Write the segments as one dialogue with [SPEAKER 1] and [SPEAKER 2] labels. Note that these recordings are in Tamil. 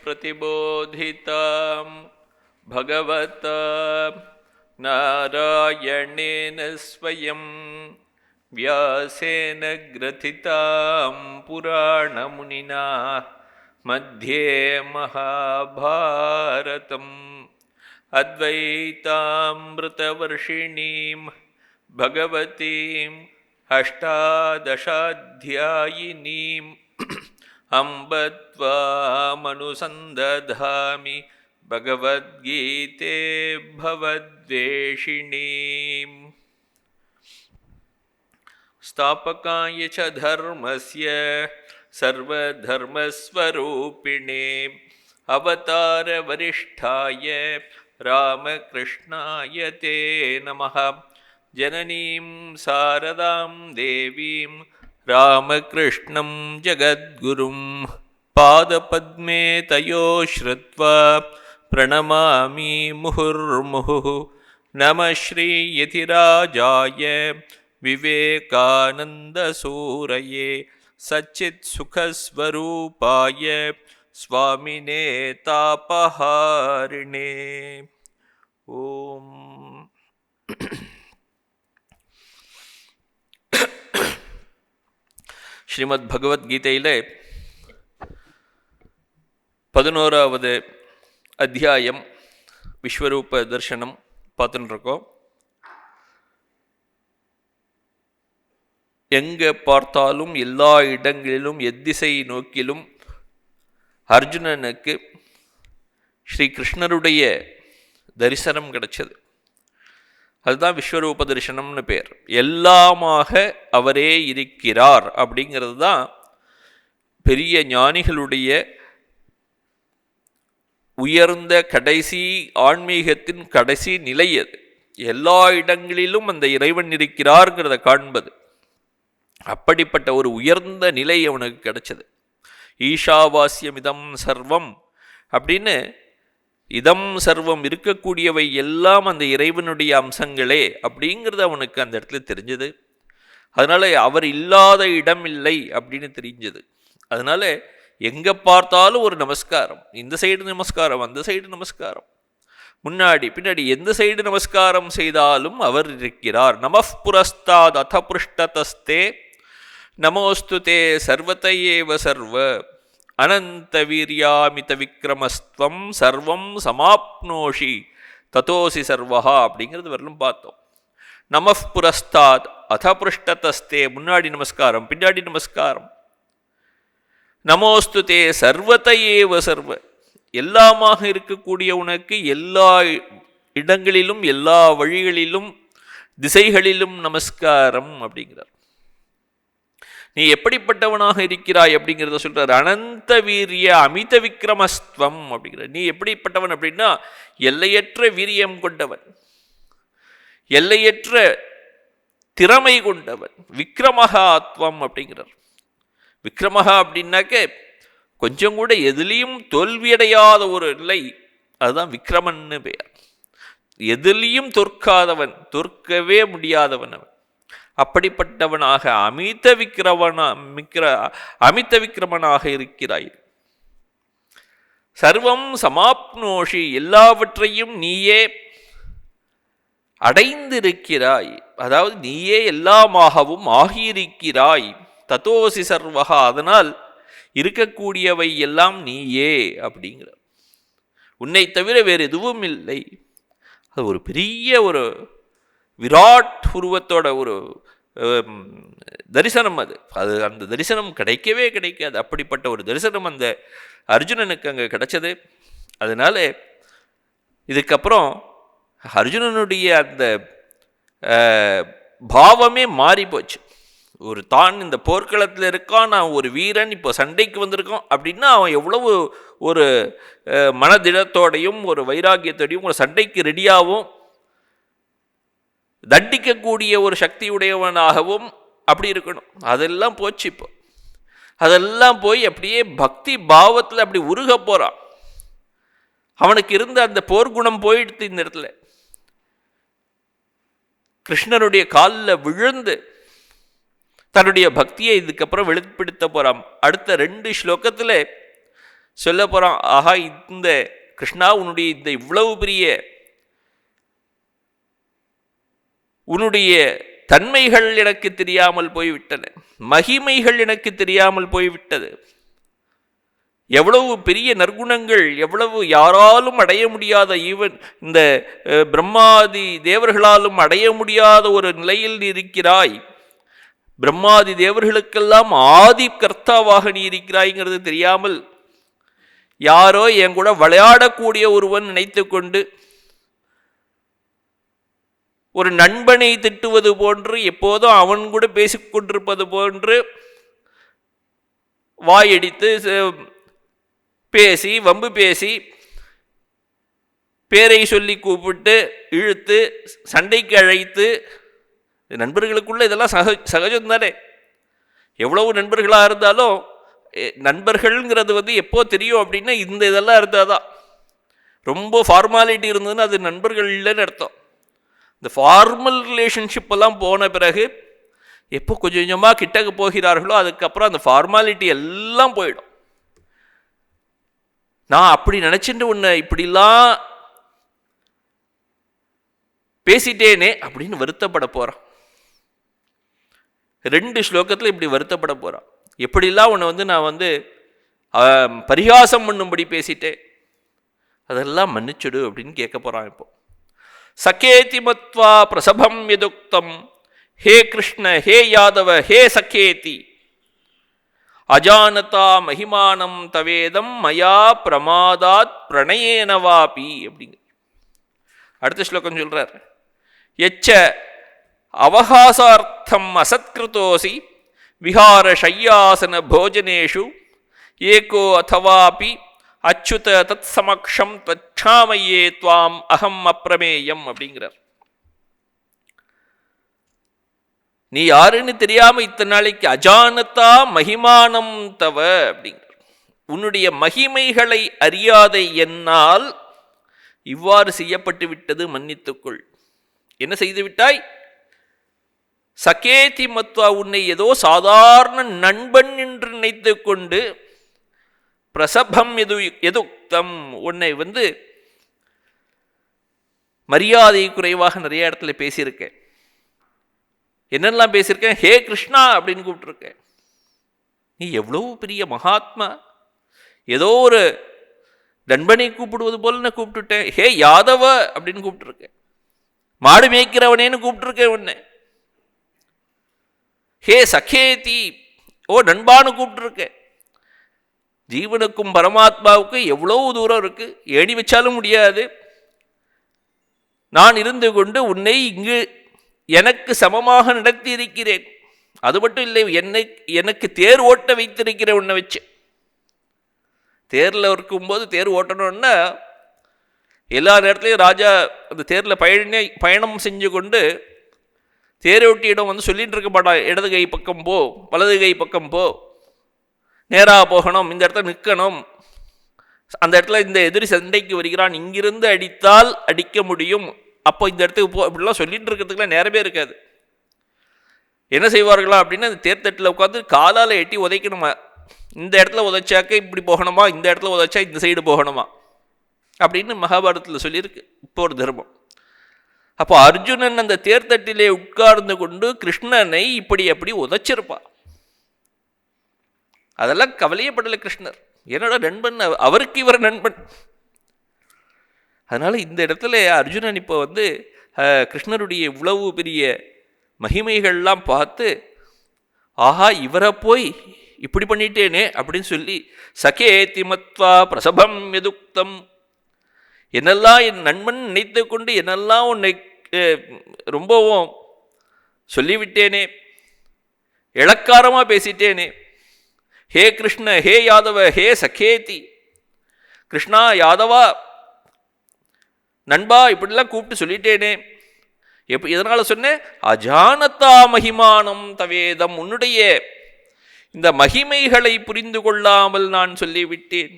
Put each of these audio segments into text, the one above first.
[SPEAKER 1] प्रतिबोधितां भगवता नारायणेन स्वयं व्यासेन ग्रथितां पुराणमुनिना मध्ये महाभारतम् अद्वैतामृतवर्षिणीं भगवतीम् अष्टादशाध्यायिनीम् अम्ब त्वामनुसन्दधामि भगवद्गीते भवद्वेषिणीम् स्थापकाय च धर्मस्य सर्वधर्मस्वरूपिणे अवतारवरिष्ठाय रामकृष्णाय ते नमः। जननीं शारदां देवीं रामकृष्णं जगद्गुरुं पादपद्मे तयो श्रुत्वा प्रणमामि मुहुर्मुहुः। नमः श्रीयतिराजाय विवेकानन्दसूरये सच्चित्सुखस्वरूपाय स्वामिने तापहारिणे। ओम ஸ்ரீமத் பகவத்கீதையிலே 11வது அத்தியாயம் விஸ்வரூப தர்சனம் பார்த்துட்டு இருக்கோம். எங்கே பார்த்தாலும் எல்லா இடங்களிலும் எத்திசை நோக்கிலும் அர்ஜுனனுக்கு ஸ்ரீ கிருஷ்ணருடைய தரிசனம் கிடைச்சது. அதுதான் விஸ்வரூப தரிசனம்னு பேர். எல்லாமாக அவரே இருக்கிறார் அப்படிங்கிறது தான் பெரிய ஞானிகளுடைய உயர்ந்த கடைசி ஆன்மீகத்தின் கடைசி நிலை. அது எல்லா இடங்களிலும் அந்த இறைவன் இருக்கிறார்ங்கிறத காண்பது. அப்படிப்பட்ட ஒரு உயர்ந்த நிலை அவனுக்கு கிடைச்சது. ஈஷாவாஸ்யமிதம் சர்வம் அப்படின்னு இதம் சர்வம் இருக்கக்கூடியவை எல்லாம் அந்த இறைவனுடைய அம்சங்களே அப்படிங்கிறது அவனுக்கு அந்த இடத்துல தெரிஞ்சது. அதனால அவர் இல்லாத இடம் இல்லை அப்படின்னு தெரிஞ்சது. அதனால எங்கே பார்த்தாலும் ஒரு நமஸ்காரம், இந்த சைடு நமஸ்காரம், அந்த சைடு நமஸ்காரம், முன்னாடி பின்னாடி எந்த சைடு நமஸ்காரம் செய்தாலும் அவர் இருக்கிறார். நமः புரஸ்தாத் அத புருஷ்டதஸ்தே நமோஸ்துதே சர்வதயேவ சர்வ அனந்த வீரியாமித விக்ரமஸ்துவம் சர்வம் சமாப்னோஷி ததோசி சர்வஹா அப்படிங்கிறது வரலும் பார்த்தோம். நமः புரஸ்தாத் அத புருஷ்டதஸ்தே முன்னாடி நமஸ்காரம், பின்னாடி நமஸ்காரம். நமோஸ்துதே சர்வதயேவ சர்வ எல்லாமாக இருக்கக்கூடிய உனக்கு எல்லா இடங்களிலும் எல்லா வழிகளிலும் திசைகளிலும் நமஸ்காரம் அப்படிங்கிறார். நீ எப்படிப்பட்டவனாக இருக்கிறாய் அப்படிங்கிறத சொல்றார். அனந்த வீரிய அமித விக்ரமஸ்துவம் அப்படிங்கிற. நீ எப்படிப்பட்டவன் அப்படின்னா எல்லையற்ற வீரியம் கொண்டவன், எல்லையற்ற திறமை கொண்டவன். விக்ரமஹாத்வம் அப்படிங்கிறார். விக்ரமஹா அப்படின்னாக்க கொஞ்சம் கூட எதுலேயும் தோல்வியடையாத ஒரு நிலை, அதுதான் விக்ரமன்னு பெயர். எதுலேயும் தோற்காதவன், தோற்கவே முடியாதவன் அவன். அப்படிப்பட்டவனாக அமித விக்ரமனாக இருக்கிறாய். சர்வம் சமாப்னோஷி எல்லாவற்றையும் நீயே அடைந்திருக்கிறாய். அதாவது நீயே எல்லாமாகவும் ஆகியிருக்கிறாய். ததோசி சர்வஹா அதனால் இருக்கக்கூடியவை எல்லாம் நீயே அப்படிங்கிற. உன்னை தவிர வேறு எதுவும் இல்லை. அது ஒரு பெரிய ஒரு விராட் உருவத்தோட ஒரு தரிசனம். அது அந்த தரிசனம் கிடைக்கவே கிடைக்காது. அப்படிப்பட்ட ஒரு தரிசனம் அந்த அர்ஜுனனுக்கு அங்கே கிடைச்சது. அதனால இதுக்கப்புறம் அர்ஜுனனுடைய அந்த பாவமே மாறி போச்சு. ஒரு தான் இந்த போர்க்களத்தில் இருக்கான், நான் ஒரு வீரன், இப்போ சண்டைக்கு வந்திருக்கான் அப்படின்னா அவன் எவ்வளவு ஒரு மனதிடத்தோடையும் ஒரு வைராக்கியத்தோடையும் ஒரு சண்டைக்கு ரெடியாகவும் தண்டிக்கக்கூடிய ஒரு சக்தியுடையவனாகவும் அப்படி இருக்கணும். அதெல்லாம் போச்சு. இப்போ அதெல்லாம் போய் அப்படியே பக்தி பாவத்தில் அப்படி உருக போகிறான். அவனுக்கு இருந்த அந்த போர்க்குணம் போயிடுத்து. இந்த இடத்துல கிருஷ்ணனுடைய காலில் விழுந்து தன்னுடைய பக்தியை இதுக்கப்புறம் வெளிப்படுத்த போகிறான். அடுத்த 2 ஸ்லோகத்தில் சொல்ல போகிறான், ஆஹா இந்த கிருஷ்ணா உன்னுடைய இந்த இவ்வளவு பெரிய உன்னுடைய தன்மைகள் எனக்கு தெரியாமல் போய்விட்டன, மகிமைகள் எனக்கு தெரியாமல் போய்விட்டது, எவ்வளவு பெரிய நற்குணங்கள், எவ்வளவு யாராலும் அடைய முடியாத, ஈவன் இந்த பிரம்மாதி தேவர்களாலும் அடைய முடியாத ஒரு நிலையில் நீ இருக்கிறாய், பிரம்மாதி தேவர்களுக்கெல்லாம் ஆதி கர்த்தாவாக நீ இருக்கிறாய்ங்கிறது தெரியாமல் யாரோ என் கூட விளையாடக்கூடிய ஒருவன் நினைத்து கொண்டு ஒரு நண்பனை திட்டுவது போன்று, எப்போதும் அவன் கூட பேசிக்கொண்டிருப்பது போன்று வாயடித்து பேசி வம்பு பேசி பேரை சொல்லி கூப்பிட்டு இழுத்து சண்டைக்கு அழைத்து, நண்பர்களுக்குள்ள இதெல்லாம் சகஜம் தானே. எவ்வளவு நண்பர்களாக இருந்தாலும் நண்பர்கள்ங்கிறது எப்போ தெரியும் அப்படின்னா இந்த இதெல்லாம் இருந்தால் தான். ரொம்ப ஃபார்மாலிட்டி இருந்ததுன்னா அது நண்பர்கள் இல்லைன்னு அர்த்தம். இந்த ஃபார்மல் ரிலேஷன்ஷிப் எல்லாம் போன பிறகு எப்போ கொஞ்சம் கொஞ்சமாக கிட்டக்கு போகிறார்களோ அதுக்கப்புறம் அந்த ஃபார்மாலிட்டி எல்லாம் போயிடும். நான் அப்படி நினச்சிட்டு உன்னை இப்படிலாம் பேசிட்டேனே அப்படின்னு வருத்தப்பட போகிறான். 2 ஸ்லோகத்தில் இப்படி வருத்தப்பட போகிறான். எப்படிலாம் உன்னை நான் பரிகாசம் பண்ணும்படி பேசிட்டேன், அதெல்லாம் மன்னிச்சுடு அப்படின்னு கேட்க போகிறான். இப்போ சகேதி மத்வா பிரசபம் யதுக்தம் ஹே கிருஷ்ண ஹே யாதவ ஹே சகேதி அஜானதா மகிமானம் தவேதம் மயா பிரமாதாத் பிரணயேனவாபி அப்படிங்க. அடுத்த ஸ்லோகம் சொல்றார், எச்ச அவகாசார்த்தம் அசத்கிருதோசி விஹார ஷய்யாசன போஜனேஷு ஏகோ அதவாபி அச்சுத தத் சமக்ஷம் தச்சாமையே துவாம் அகம் அப்பிரமேயம் அப்படிங்கிறார். நீ யாருன்னு தெரியாம இத்தனை நாளைக்கு அஜானதா மகிமானம் தவ அப்படிங்கிற உன்னுடைய மகிமைகளை அறியாத என்னால் இவ்வாறு செய்யப்பட்டு விட்டது, மன்னித்துக்கொள். என்ன செய்து விட்டாய்? சகேதி மத்வா உன்னை ஏதோ சாதாரண நண்பன் என்று நினைத்து கொண்டு பிரசபம் எதுக்தம் உன்னை மரியாதை குறைவாக நிறைய இடத்துல பேசியிருக்கேன். என்னெல்லாம் பேசியிருக்கேன்? ஹே கிருஷ்ணா அப்படின்னு கூப்பிட்டுருக்கேன். நீ எவ்வளவு பெரிய மகாத்மா, ஏதோ ஒரு நண்பனை கூப்பிடுவது போல நான் கூப்பிட்டுட்டேன். ஹே யாதவ அப்படின்னு கூப்பிட்டுருக்கேன். மாடு மேய்க்கிறவனேன்னு கூப்பிட்டுருக்கேன் உன்னை. ஹே சகேதி, ஓ நண்பான்னு கூப்பிட்டுருக்கேன். ஜீவனுக்கும் பரமாத்மாவுக்கும் எவ்வளவு தூரம் இருக்கு, ஏணி வச்சாலும் முடியாது. நான் இருந்து கொண்டு உன்னை இங்கு எனக்கு சமமாக நடத்தி இருக்கிறேன். அது மட்டும் இல்லை, எனக்கு தேர் ஓட்ட வைத்திருக்கிறேன். உன்னை வச்சு தேரில் இருக்கும்போது, தேர் ஓட்டணும்னா எல்லா நேரத்துலையும் ராஜா அந்த தேரில் பயணம் செஞ்சு கொண்டு தேரோட்டியிடம் சொல்லிட்டு இருக்க மாட்டான், இடது கை பக்கம் போ, வலது கை பக்கம் போ, நேராக போகணும், இந்த இடத்துல நிற்கணும், அந்த இடத்துல இந்த எதிரி சண்டைக்கு வருகிறான், இங்கிருந்து அடித்தால் அடிக்க முடியும், அப்போ இந்த இடத்துக்கு போ, இப்படிலாம் சொல்லிட்டு இருக்கிறதுக்குலாம் நேரமே இருக்காது. என்ன செய்வார்களா அப்படின்னா, அந்த தேர்தட்டில் உட்காந்து காலால் எட்டி உதைக்கணுமா, இந்த இடத்துல உதைச்சாக்க இப்படி போகணுமா, இந்த இடத்துல உதைச்சா இந்த சைடு போகணுமா அப்படின்னு மகாபாரதத்தில் சொல்லியிருக்கு. இப்போ ஒரு தர்மம். அப்போ அர்ஜுனன் அந்த தேர்தட்டிலே உட்கார்ந்து கொண்டு கிருஷ்ணனை இப்படி அப்படி உதைச்சிருப்பான். அதெல்லாம் கவலையப்படலை கிருஷ்ணர். என்னோட நண்பன், அவருக்கு இவர் நண்பன். அதனால இந்த இடத்துல அர்ஜுனன் இப்போ கிருஷ்ணருடைய இவ்வளவு பெரிய மகிமைகள்லாம் பார்த்து, ஆஹா இவரை போய் இப்படி பண்ணிட்டேனே அப்படின்னு சொல்லி சகேதி மத்வா பிரசபம் எதுக்தம், என்னெல்லாம் என் நண்பன் நினைத்து கொண்டு என்னெல்லாம் உன்னை ரொம்பவும் சொல்லிவிட்டேனே, இளக்காரமாக பேசிட்டேனே. ஹே கிருஷ்ண ஹே யாதவ ஹே சகேதி, கிருஷ்ணா யாதவா நண்பா இப்படிலாம் கூப்பிட்டு சொல்லிட்டேனே. எதனால் சொன்னேன்? அஜானதா மகிமானம் தவேதம், உன்னுடைய இந்த மகிமைகளை புரிந்து கொள்ளாமல் நான் சொல்லிவிட்டேன்.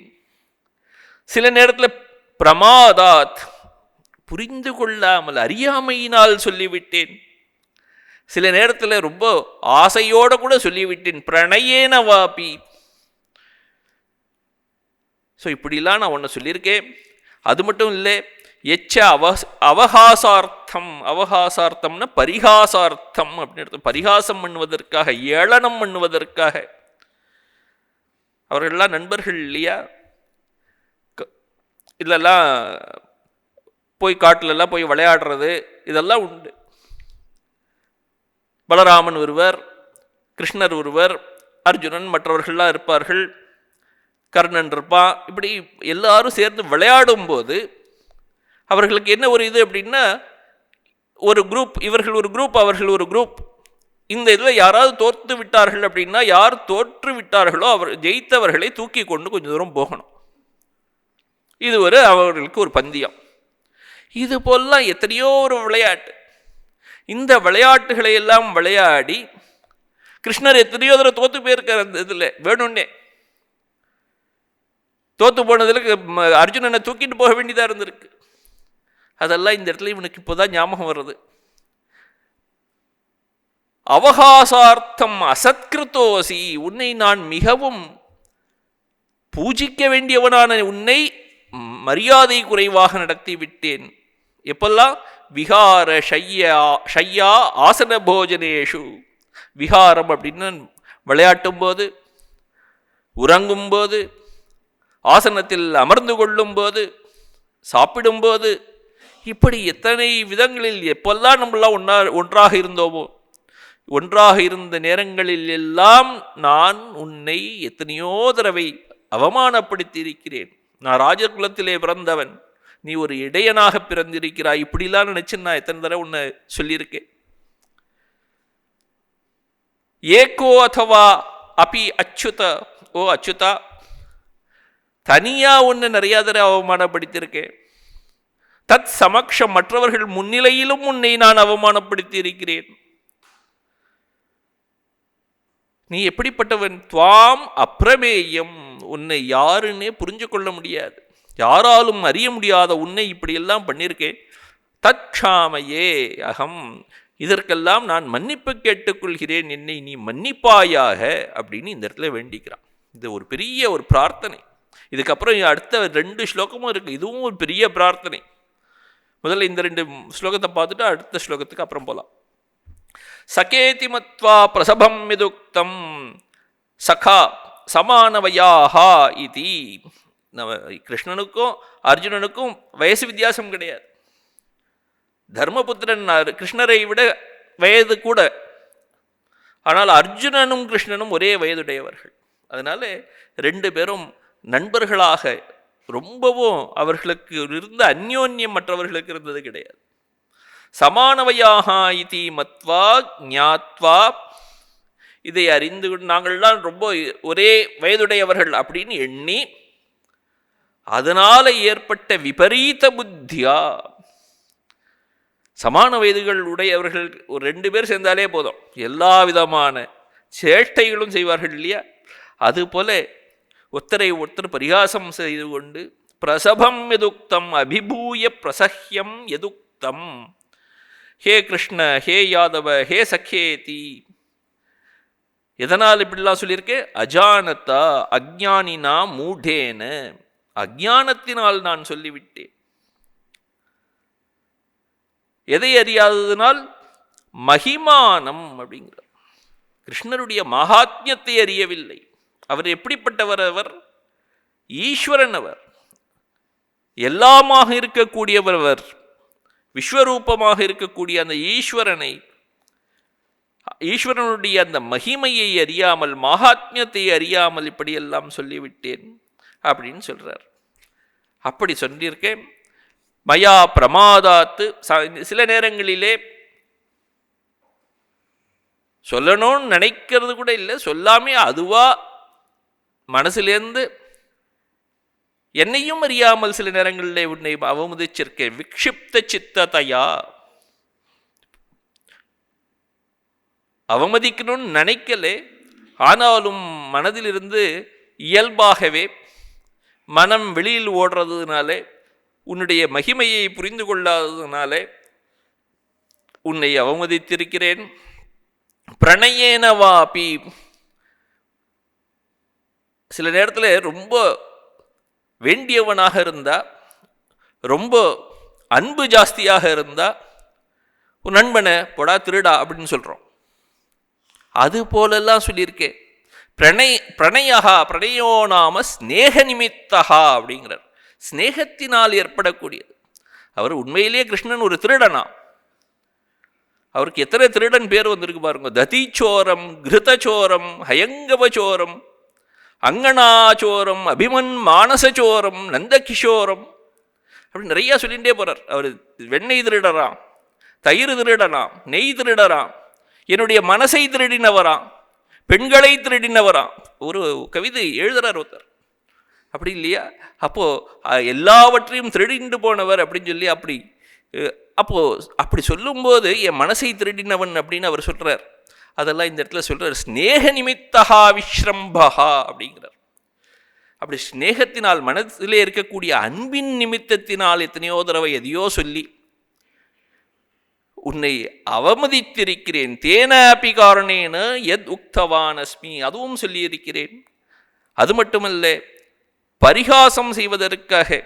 [SPEAKER 1] சில நேரத்தில் பிரமாதாத், புரிந்து கொள்ளாமல் அறியாமையினால் சொல்லிவிட்டேன். சில நேரத்தில் ரொம்ப ஆசையோடு கூட சொல்லிவிட்டேன். பிரணயேன வாபி, ஸோ இப்படிலாம் நான் ஒன்று சொல்லியிருக்கேன். அது மட்டும் இல்லை, எச்ச அவகாசார்த்தம், அவகாசார்த்தம்னா பரிகாசார்த்தம் அப்படின்னு, பரிகாசம் பண்ணுவதற்காக, ஏளனம் பண்ணுவதற்காக. அவர்கள்லாம் நண்பர்கள் இல்லையா? இதெல்லாம் போய் காட்டிலெல்லாம் போய் விளையாடுறது இதெல்லாம் உண்டு. பலராமன் ஒருவர், கிருஷ்ணர் ஒருவர், அர்ஜுனன் மற்றவர்கள்லாம் இருப்பார்கள், கர்ணன் இருப்பான். இப்படி எல்லாரும் சேர்ந்து விளையாடும் போது அவர்களுக்கு என்ன ஒரு இது அப்படின்னா, ஒரு குரூப், இவர்கள் ஒரு குரூப், அவர்கள் ஒரு குரூப். இந்த இதில் யாராவது தோற்று விட்டார்கள் அப்படின்னா, யார் தோற்று விட்டார்களோ அவர் ஜெயித்தவர்களை தூக்கி கொண்டு கொஞ்சம் தூரம் போகணும். இது அவர்களுக்கு ஒரு பந்தயம். இது போலாம் எத்தனையோ ஒரு விளையாட்டு. இந்த விளையாட்டுகளை எல்லாம் விளையாடி கிருஷ்ணர் எத்தனையோ தடவை தோற்று போயிருக்கார். அந்த இதில் வேணும்னே தோற்று போனதில் அர்ஜுனனை தூக்கிட்டு போக வேண்டியதாக இருந்திருக்கு. அதெல்லாம் இந்த இடத்துல இவனுக்கு இப்போதான் ஞாபகம் வருது. அவகாசார்த்தம் அசத்கிருத்தோசி, உன்னை நான் மிகவும் பூஜிக்க வேண்டியவனான உன்னை மரியாதை குறைவாக நடத்தி விட்டேன். எப்பெல்லாம்? விகார ஷய்யா ஆசன போஜனேஷு. விகாரம் அப்படின்னு விளையாட்டும் போது, உறங்கும்போது, ஆசனத்தில் அமர்ந்து கொள்ளும் போது, சாப்பிடும்போது, இப்படி எத்தனை விதங்களில் எப்பெல்லாம் நம்மளாம் ஒன்றாக இருந்தோமோ, ஒன்றாக இருந்த நேரங்களில் எல்லாம் நான் உன்னை எத்தனையோ தடவை அவமானப்படுத்தி இருக்கிறேன். நான் ராஜகுலத்திலே பிறந்தவன், நீ ஒரு இடையனாக பிறந்திருக்கிறாய். இப்படிலாம் நினைச்சு நான் எத்தனை தடவை உன்னை சொல்லியிருக்கேன். ஏகோ அதவா அபி அச்சுத, ஓ அச்சுதா, தனியா உன்னை நிறைய தடவை அவமானப்படுத்தியிருக்கேன். தத் சமக்ஷம், மற்றவர்கள் முன்னிலையிலும் உன்னை நான் அவமானப்படுத்தி இருக்கிறேன். நீ எப்படிப்பட்டவன்? துவாம் அப்பிரமேயம், உன்னை யாருன்னே புரிஞ்சு கொள்ள முடியாது, யாராலும் அறிய முடியாத உன்னை இப்படியெல்லாம் பண்ணியிருக்கேன். தற்காமையே அகம், இதற்கெல்லாம் நான் மன்னிப்பு கேட்டுக்கொள்கிறேன், என்னை நீ மன்னிப்பாயாக அப்படின்னு இந்த இடத்துல வேண்டிக்கிறான். இது ஒரு பெரிய ஒரு பிரார்த்தனை. இதுக்கப்புறம் அடுத்த 2 ஸ்லோகமும் இருக்கு, இதுவும் ஒரு பெரிய பிரார்த்தனை. முதல்ல இந்த 2 ஸ்லோகத்தை பார்த்துட்டு அடுத்த ஸ்லோகத்துக்கு அப்புறம் போகலாம். சகேதி மத்வா பிரசபம் யதுக்தம் சகா சமானவயாஹா இதி. கிருஷ்ணனுக்கும் அர்ஜுனனுக்கும் வயசு வித்தியாசம் கிடையாது. தர்மபுத்திரன் கிருஷ்ணரை விட வயது கூட, ஆனால் அர்ஜுனனும் கிருஷ்ணனும் ஒரே வயதுடையவர்கள். அதனால 2 பேரும் நண்பர்களாக ரொம்பவும் அவர்களுக்கு இருந்த அந்யோன்யம் மற்றவர்களுக்கு இருந்தது கிடையாது. சமானவையாகா இதி மத்வா ஞாத்வா, இதை அறிந்து நாங்கள்லாம் ரொம்ப ஒரே வயதுடையவர்கள் அப்படின்னு எண்ணி, அதனால ஏற்பட்ட விபரீத புத்தியா, சமான வயதுகள் உடையவர்கள் ஒரு 2 பேர் சேர்ந்தாலே போதும், எல்லா விதமான சேஷ்டைகளும் செய்வார்கள் இல்லையா? அதுபோல ஒருத்தரை ஒருத்தர் பரிகாசம் செய்து கொண்டு, பிரசபம் எதுக்தம் அபிபூய பிரசஹ்யம் எதுக்தம், ஹே கிருஷ்ண, ஹே யாதவ, ஹே சக்கேதி. எதனால் இப்படிலாம் சொல்லியிருக்கேன்? அஜானதா அஜ்ஞானினா மூடேன, அஜ்ஞானத்தினால் நான் சொல்லிவிட்டேன். எதை அறியாததினால்? மகிமானம் அப்படிங்கிறார். கிருஷ்ணருடைய மகாத்மியத்தை அறியவில்லை. அவர் எப்படிப்பட்டவர்? அவர் ஈஸ்வரன், அவர் எல்லாமாக இருக்கக்கூடியவர், அவர் விஸ்வரூபமாக இருக்கக்கூடிய அந்த ஈஸ்வரனை, ஈஸ்வரனுடைய அந்த மகிமையை அறியாமல், மகாத்மியத்தை அறியாமல் இப்படியெல்லாம் சொல்லிவிட்டேன் அப்படின்னு சொல்றார். அப்படி சொல்லியிருக்கேன். மயா பிரமாதாத்து, சில நேரங்களிலே சொல்லணும்னு நினைக்கிறது கூட இல்லை, சொல்லாமே அதுவா மனசுலேருந்து என்னையும் அறியாமல் சில நேரங்களில் உன்னை அவமதிச்சிருக்கேன். விக்ஷிப்த சித்ததையா, அவமதிக்கணும்னு நினைக்கலே, ஆனாலும் மனதிலிருந்து இயல்பாகவே மனம் வெளியில் ஓடுறதுனாலே, உன்னுடைய மகிமையை புரிந்து கொள்ளாததுனாலே உன்னை அவமதித்திருக்கிறேன். பிரணயேனவாபி, சில நேரத்தில் ரொம்ப வேண்டியவனாக இருந்தா, ரொம்ப அன்பு ஜாஸ்தியாக இருந்தா உன் நண்பனை பொடா திருடா அப்படின்னு சொல்கிறோம். அது போலெல்லாம் சொல்லியிருக்கேன். பிரணயோ நாம ஸ்நேக நிமித்தகா அப்படிங்கிறார். ஸ்நேகத்தினால் ஏற்படக்கூடியது. அவர் உண்மையிலேயே கிருஷ்ணன் ஒரு திருடனா? அவருக்கு எத்தனை திருடன் பேர் வந்திருக்கு பாருங்க. ததிச்சோரம், கிருதச்சோரம், ஹயங்கவச்சோரம், அங்கனாச்சோரம், அபிமன் மானசச்சோரம், நந்தகிஷோரம் அப்படி நிறையா சொல்லிகிட்டே போகிறார். அவர் வெண்ணெய் திருடராம், தயிர் திருடலாம், நெய் திருடராம், என்னுடைய மனசை திருடினவராம், பெண்களை திருடினவராம். ஒரு கவிதை எழுதுறார் ஒருத்தர். அப்படி இல்லையா? அப்போது எல்லாவற்றையும் திருடிண்டு போனவர் அப்படின்னு சொல்லி அப்படி சொல்லும்போது என் மனசை திருடினவன் அப்படின்னு அவர் சொல்கிறார். அதெல்லாம் இந்த இடத்துல சொல்கிறார். ஸ்நேக நிமித்தகா விஸ்ரம்பகா அப்படிங்கிறார். அப்படி ஸ்நேகத்தினால், மனதிலே இருக்கக்கூடிய அன்பின் நிமித்தத்தினால் எத்தனையோ தடவை எதையோ சொல்லி உன்னை அவமதித்திருக்கிறேன். தேனாபி காரணேன எத் உக்தவான் அஸ்மி, அதுவும் சொல்லியிருக்கிறேன். அது மட்டுமல்ல, பரிகாசம் செய்வதற்காக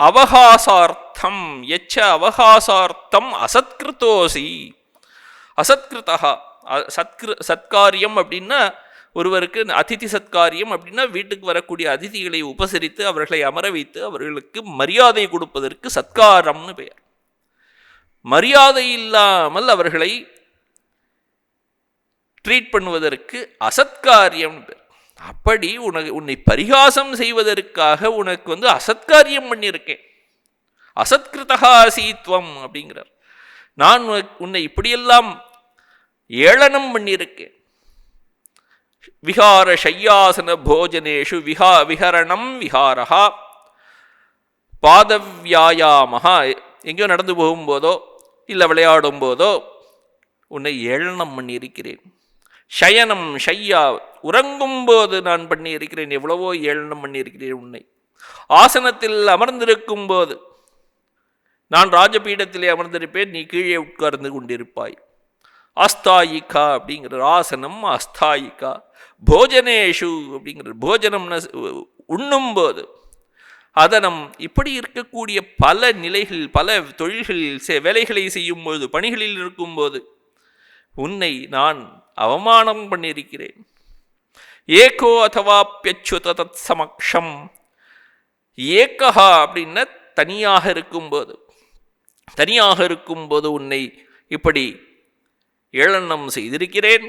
[SPEAKER 1] அவகாசார்த்தம் எச்ச அவகாசார்த்தம் அசத்கிருத்தோசி. அசத்கிருத்தா சத்காரியம் அப்படின்னா ஒருவருக்கு அதிதி சத்காரியம் அப்படின்னா வீட்டுக்கு வரக்கூடிய அதிதிகளை உபசரித்து அவர்களை அமர வைத்து அவர்களுக்கு மரியாதை கொடுப்பதற்கு சத்காரம்னு பெயர். மரியாதை இல்லாமல் அவர்களை ட்ரீட் பண்ணுவதற்கு அசத்காரியம் பேர். அப்படி உன்னை பரிகாசம் செய்வதற்காக உனக்கு அசத்காரியம் பண்ணியிருக்கேன். அசத்கிருதா சீத்வம் அப்படிங்கிறார். நான் உன்னை இப்படியெல்லாம் ஏளனம் பண்ணியிருக்கேன். விஹார ஷய்யாசன போஜனேஷு விஹரணம் விஹாரஹா பாதவியாயாமஹா, எங்கேயோ நடந்து போகும்போதோ இல்லை விளையாடும் போதோ உன்னை ஏளனம் பண்ணியிருக்கிறேன். ஷயனம் ஷய்யா, உறங்கும்போது நான் பண்ணியிருக்கிறேன். எவ்வளவோ ஏளனம் பண்ணியிருக்கிறேன் உன்னை. ஆசனத்தில் அமர்ந்திருக்கும் போது நான் ராஜபீடத்திலே அமர்ந்திருப்பேன், நீ கீழே உட்கார்ந்து கொண்டிருப்பாய். ஆஸ்தாயிகா அப்படிங்கிற ஆசனம், ஆஸ்தாயிகா. போஜனேஷு அப்படிங்கிற போஜனம்னு உண்ணும்போது, அதனம், இப்படி இருக்கக்கூடிய பல நிலைகள், பல தொழில்களில் வேலைகளை செய்யும்போது, பணிகளில் இருக்கும்போது உன்னை நான் அவமானம் பண்ணியிருக்கிறேன். ஏகோ அதவாப்யச்சுத தத் சமக்ஷம். ஏகஹா அப்படின்னா தனியாக இருக்கும்போது உன்னை இப்படி ஏளனம் செய்திருக்கிறேன்.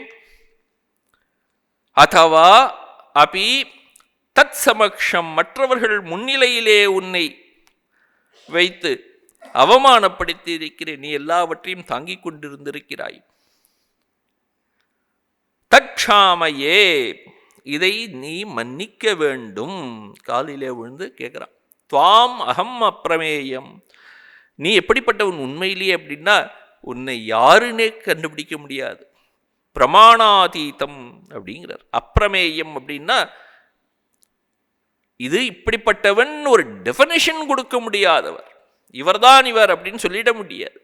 [SPEAKER 1] அதவா அபி தத் சமக்ஷம், மற்றவர்கள் முன்னிலையிலே உன்னை வைத்து அவமானப்படுத்தி இருக்கிறேன். நீ எல்லாவற்றையும் தாங்கிக் கொண்டிருந்திருக்கிறாய். தட்சாமையே, இதை நீ மன்னிக்க வேண்டும். காலிலே விழுந்து கேட்குறான். துவாம் அகம் அப்பிரமேயம், நீ எப்படிப்பட்டவன் உண்மையிலேயே அப்படின்னா உன்னை யாருன்னே கண்டுபிடிக்க முடியாது. பிரமாணாதீதம் அப்படிங்கிறார். அப்பிரமேயம் அப்படின்னா இது இப்படிப்பட்டவன் ஒரு டெஃபனிஷன் கொடுக்க முடியாதவர், இவர்தான் இவர் அப்படின்னு சொல்லிட முடியாது.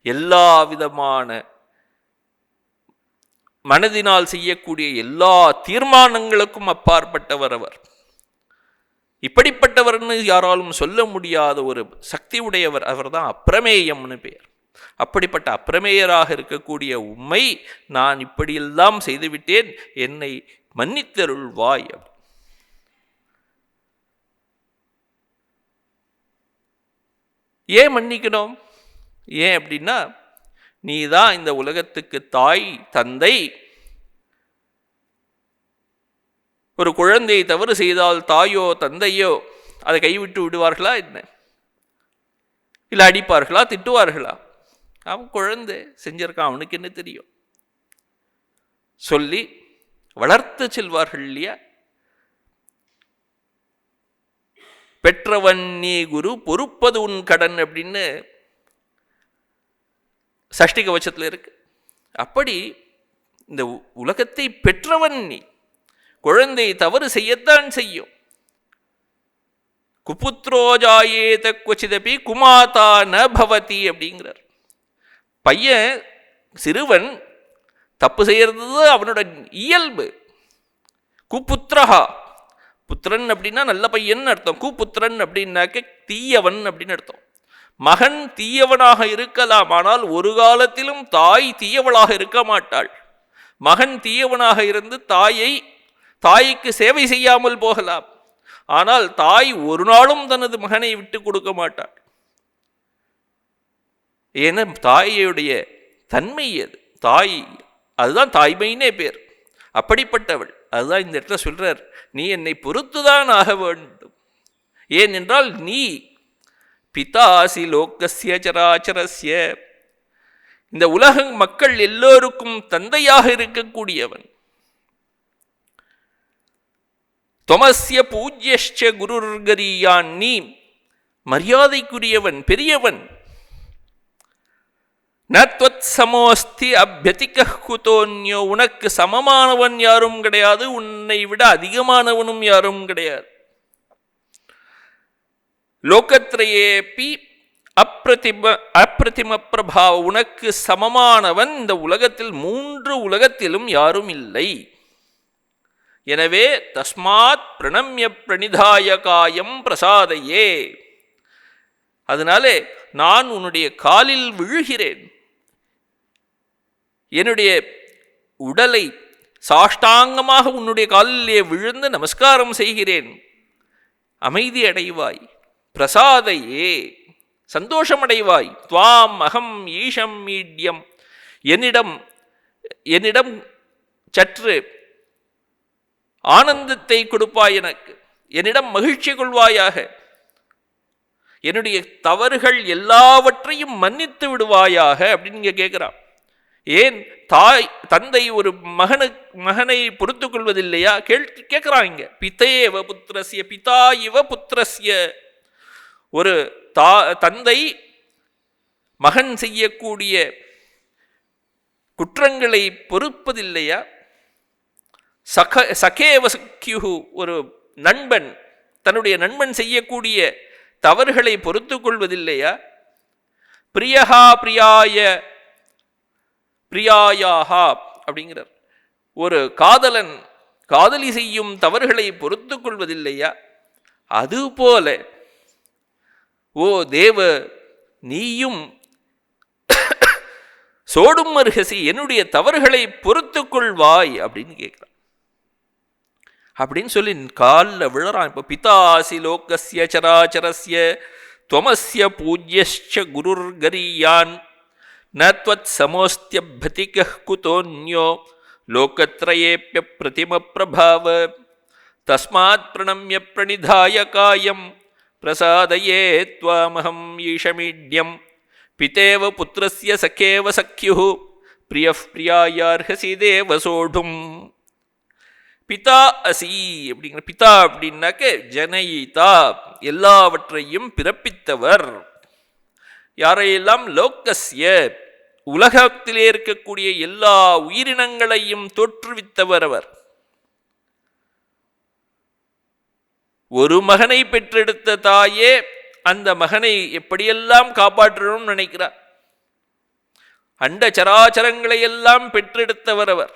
[SPEAKER 1] எல்லா விதமான மனதினால் செய்யக்கூடிய எல்லா தீர்மானங்களுக்கும் அப்பாற்பட்டவர் அவர். இப்படிப்பட்டவர்னு யாராலும் சொல்ல முடியாத ஒரு சக்தி உடையவர். அவர் தான் அப்பிரமேயம்னு பெயர். அப்படிப்பட்ட அப்பிரமேயராக இருக்கக்கூடிய உம்மை நான் இப்படியெல்லாம் செய்துவிட்டேன், என்னை மன்னித்தருள்வாய். ஏன் மன்னிக்கணும்? ஏன் அப்படின்னா, நீ தான் இந்த உலகத்துக்கு தாய் தந்தை. ஒரு குழந்தை தவறு செய்தால் தாயோ தந்தையோ அதை கைவிட்டு விடுவார்களா என்ன? இல்லை அடிப்பார்களா, திட்டுவார்களா? அவன் குழந்தை செஞ்சிருக்கான், அவனுக்கு என்ன தெரியும் சொல்லி வளர்த்து செல்வார்கள் இல்லையா? பெற்றவன் நீ குரு, பொறுப்பது உன் கடன் அப்படின்னு சஷ்டி கவசத்தில் இருக்கு. அப்படி இந்த உலகத்தை பெற்றவன் நீ. குழந்தை தவறு செய்யத்தான் செய்யும். குபுத்ரோஜாயேத கொச்சிதபி குமாதா ந பவதி அப்படிங்கிறார். பையன், சிறுவன் தப்பு செய்யறது அவனோட இயல்பு. குபுத்திரஹா, புத்திரன் அப்படின்னா நல்ல பையன் அர்த்தம். குபுத்திரன் அப்படின்னாக்க தீயவன் அப்படின்னு அர்த்தம். மகன் தீயவனாக இருக்கலாம், ஆனால் ஒரு காலத்திலும் தாய் தீயவளாக இருக்க மாட்டாள். மகன் தீயவனாக இருந்து தாய்க்கு சேவை செய்யாமல் போகலாம், ஆனால் தாய் ஒரு நாளும் தனது மகனை விட்டு கொடுக்க மாட்டாள். ஏன்னா தாயுடைய தன்மை அது. தாய், அதுதான் தாய்மைன்னே பேர். அப்படிப்பட்டவள். அதுதான் இந்த இடத்துல சொல்றார், நீ என்னை பொறுத்துதான் ஆக வேண்டும். ஏனென்றால் நீ பிதாசி லோகஸ்ய சராச்சரஸ்ய, இந்த உலக மக்கள் எல்லோருக்கும் தந்தையாக இருக்கக்கூடியவன். தொமஸ்ய பூஜ்யஸ்ச குருர்கரியான், நீ மரியாதைக்குரியவன், பெரியவன். நத்வத் சமோஸ்தி அபியதிக குதோன்யோ, உனக்கு சமமானவன் யாரும் கிடையாது, உன்னை விட அதிகமானவனும் யாரும் கிடையாது. லோகத்ரயேபி அப்பிரதிம பிரபாவ, உனக்கு சமமானவன் இந்த உலகத்தில் 3 உலகத்திலும் யாரும் இல்லை. எனவே தஸ்மாத் பிரணம்ய பிரணிதாய காயம் பிரசாதையே, அதனாலே நான் உன்னுடைய காலில் விழுகிறேன், என்னுடைய உடலை சாஷ்டாங்கமாக உன்னுடைய காலிலே விழுந்து நமஸ்காரம் செய்கிறேன். அமைதி அடைவாய். பிரசாதையே, சந்தோஷமடைவாய். துவாம் அகம் ஈஷம் மீட்யம், என்னிடம் சற்று ஆனந்தத்தை கொடுப்பாய், எனக்கு என்னிடம் மகிழ்ச்சி கொள்வாயாக. என்னுடைய தவறுகள் எல்லாவற்றையும் மன்னித்து விடுவாயாக அப்படின்னு இங்க கேட்கிறான். ஏன் தந்தை ஒரு மகனை பொறுத்து கொள்வதில்லையா கேட்கிறான் இங்க. பிதேவ புத்திரஸ்ய பிதா இவ புத்திரஸ்ய, ஒரு தந்தை மகன் செய்யக்கூடிய குற்றங்களை பொறுப்பதில்லையா? சகேவ சக்யுஹு, ஒரு நண்பன் தன்னுடைய நண்பன் செய்யக்கூடிய தவறுகளை பொறுத்து கொள்வதில்லையா? பிரியஹா பிரியாயாஹா அப்படிங்கிறார். ஒரு காதலி செய்யும் தவறுகளை பொறுத்து கொள்வதில்லையா? அதுபோல ஓ தேவ, நீயும் சோடும் அருகசி, என்னுடைய தவறுகளை பொறுத்து கொள்வாய் அப்படின்னு கேட்கிறான். அப்படின்னு சொல்லி காலில் விழறான். இப்போ பிதாசி லோகஸ்ய சராச்சரஸ்ய துவமஸ்ய பூஜ்யஸ்ச குருர்கரியான் நத்வத் சமோஸ்தியபதிக குதோன்யோ லோகத்ரயேப்ய பிரதிம பிரபாவ தஸ்மாத் பிரணம்ய பிரணிதாய காயம் பிரசாதயே த்வாமஹம் ஈஷமீட்யம் பிதேவ புத்திரஸ்ய சகேவ சக்யுஹு பிரியஃப் பிரியாயார்ஹசி தேவ சோடும். பிதா அசி அப்படிங்கிற, பிதா அப்படின்னாக்க ஜனயிதா, எல்லாவற்றையும் பிறப்பித்தவர். யாரையெல்லாம்? லோகஸ்ய, உலகத்திலே இருக்கக்கூடிய எல்லா உயிரினங்களையும் தோற்றுவித்தவர் அவர். ஒரு மகனை பெற்றெடுத்த தாயே அந்த மகனை எப்படியெல்லாம் காப்பாற்றணும்னு நினைக்கிறார். அண்ட சராச்சரங்களை எல்லாம் பெற்றெடுத்தவர் அவர்.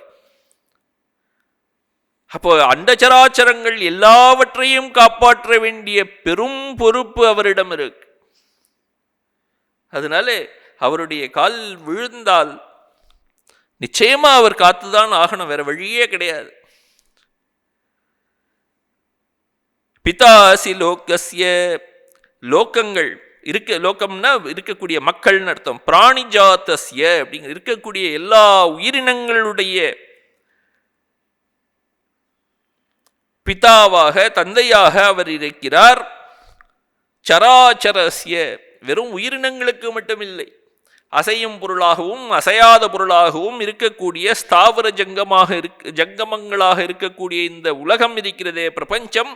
[SPEAKER 1] அப்போ அண்டச்சராச்சரங்கள் எல்லாவற்றையும் காப்பாற்ற வேண்டிய பெரும் பொறுப்பு அவரிடம் இருக்கு. அதனால அவருடைய கால் விழுந்தால் நிச்சயமா அவர் காத்துதான் ஆகணும், வேற வழியே கிடையாது. பிதாசி லோகஸ்ய, லோகங்கள் லோகம்னா இருக்கக்கூடிய மக்கள்னு அர்த்தம். பிராணிஜாத்தஸ்ய அப்படிங்கிற, இருக்கக்கூடிய எல்லா உயிரினங்களுடைய பிதாவாக, தந்தையாக அவர் இருக்கிறார். சராச்சரஸ்ய, வெறும் உயிரினங்களுக்கு மட்டுமில்லை, அசையும் பொருளாகவும் அசையாத பொருளாகவும் இருக்கக்கூடிய ஸ்தாவர ஜங்கமங்களாக இருக்கக்கூடிய இந்த உலகம் இருக்கிறதே, பிரபஞ்சம்,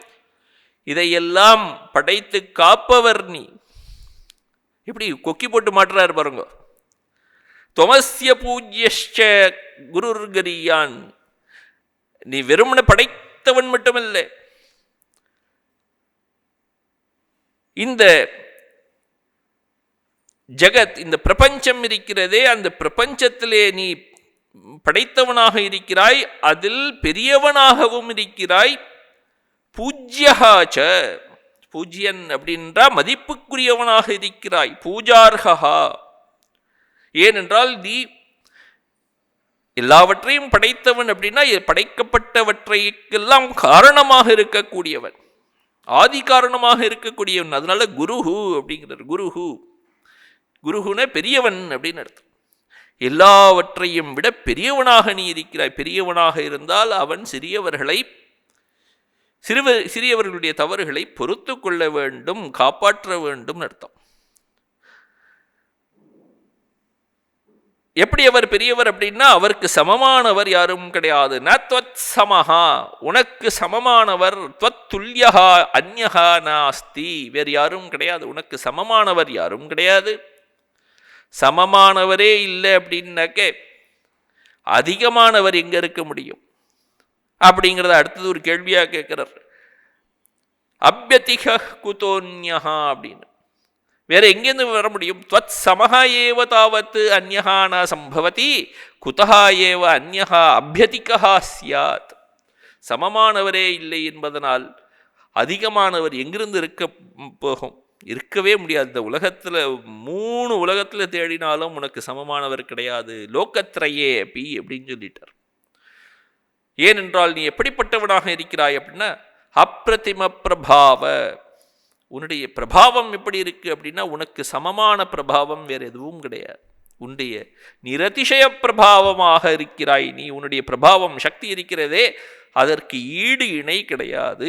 [SPEAKER 1] இதையெல்லாம் படைத்து காப்பவர் நீ. இப்படி கொக்கி போட்டு மாட்டுறாரு பாருங்க. தொமஸ்ய பூஜ்யஸ்ச குருர்கரியான், நீ வெறுமன படைத்தவன் மட்டுமல்ல, இந்த ஜகத், இந்த பிரபஞ்சம் இருக்கிறதே, அந்த பிரபஞ்சத்திலே நீ படைத்தவனாக இருக்கிறாய், அதில் பெரியவனாகவும் இருக்கிறாய். பூஜ்யஹாச்ச, பூஜ்யன் அப்படின்றா மதிப்புக்குரியவனாக இருக்கிறாய். பூஜார்ஹா, ஏனென்றால் நீ எல்லாவற்றையும் படைத்தவன் அப்படின்னா படைக்கப்பட்டவற்றைக்கெல்லாம் காரணமாக இருக்கக்கூடியவன், ஆதி காரணமாக இருக்கக்கூடியவன். அதனால குருஹு அப்படிங்கிறார். குருஹு, குருஹுன பெரியவன் அப்படின்னு அர்த்தம். எல்லாவற்றையும் விட பெரியவனாக நீ இருக்கிறாய். பெரியவனாக இருந்தால் அவன் சிறியவர்களுடைய தவறுகளை பொறுத்து கொள்ள வேண்டும், காப்பாற்ற வேண்டும் அர்த்தம். எப்படி அவர் பெரியவர் அப்படின்னா அவருக்கு சமமானவர் யாரும் கிடையாது. ந த்வத் சமஹா, உனக்கு சமமானவர். த்வத் துல்யஹா அன்யஹா நாஸ்தி, வேறு யாரும் கிடையாது. உனக்கு சமமானவர் யாரும் கிடையாது. சமமானவரே இல்லை அப்படின்னாக்க அதிகமானவர் எங்க இருக்க முடியும் அப்படிங்கிறத அடுத்தது ஒரு கேள்வியா கேட்கிறார். அப்யதிக குதோன்யஹா அப்படின்னு வேற எங்கேருந்து வர முடியும்? த்வத் சமஹா ஏவ தாவத் அன்யஹா ந சம்பவதி குதஹா ஏவ அன்யஹா அப்யதிகா ஸ்யாத். சமமானவரே இல்லை என்பதனால் அதிகமானவர் எங்கிருந்து இருக்க போகும்? இருக்கவே முடியாது. இந்த உலகத்தில் 3 உலகத்தில் தேடினாலும் உனக்கு சமமானவர் கிடையாது. லோகத்ரயே பி அப்படின்னு சொல்லிட்டார். ஏனென்றால் நீ எப்படிப்பட்டவனாக இருக்கிறாய் அப்படின்னா அப்ரதிம பிரபாவ, உன்னுடைய பிரபாவம் எப்படி இருக்கு அப்படின்னா உனக்கு சமமான பிரபாவம் வேற எதுவும் கிடையாது. உன்னுடைய நிரதிசய பிரபாவமாக இருக்கிறாய் நீ. உன்னுடைய பிரபாவம் சக்தி இருக்கிறதே அதற்கு ஈடு இணை கிடையாது.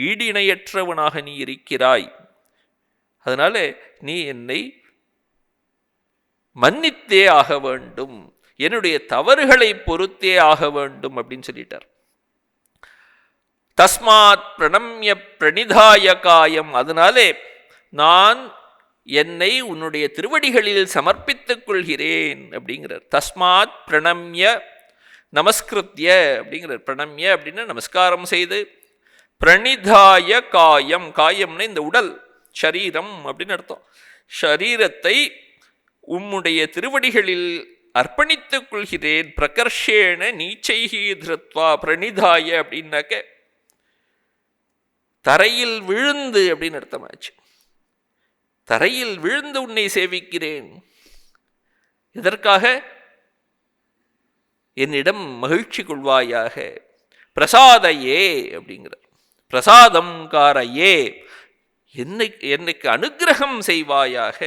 [SPEAKER 1] ஈடு இணையற்றவனாக நீ இருக்கிறாய். அதனால நீ என்னை மன்னித்தே ஆக வேண்டும், என்னுடைய தவறுகளை பொறுத்தே ஆக வேண்டும் அப்படின்னு சொல்லிட்டார். தஸ்மாத் பிரணம்ய பிரணிதாய காயம், அதனாலே நான் என்னை உன்னுடைய திருவடிகளில் சமர்ப்பித்துக் கொள்கிறேன் அப்படிங்கிறார். தஸ்மாத் பிரணம்ய நமஸ்கிருத்ய அப்படிங்கிறார். பிரணம்ய அப்படின்னா நமஸ்காரம் செய்து, பிரணிதாய காயம், காயம்னா இந்த உடல் ஷரீரம் அப்படின்னு அர்த்தம். ஷரீரத்தை உம்முடைய திருவடிகளில் அர்ப்பணித்துக் கொள்கிறேன். பிரகர்ஷேன நீச்சைஹி திருத்வா, பிரணிதாய அப்படின்னாக்க தரையில் விழுந்து அப்படின்னு அர்த்தமாச்சு. தரையில் விழுந்து உன்னை சேவிக்கிறேன். இதற்காக என்னிடம் மகிழ்ச்சி கொள்வாயாக. பிரசாதையே அப்படிங்கிறார். பிரசாதம் காரையே, என்னைக்கு அனுகிரகம் செய்வாயாக.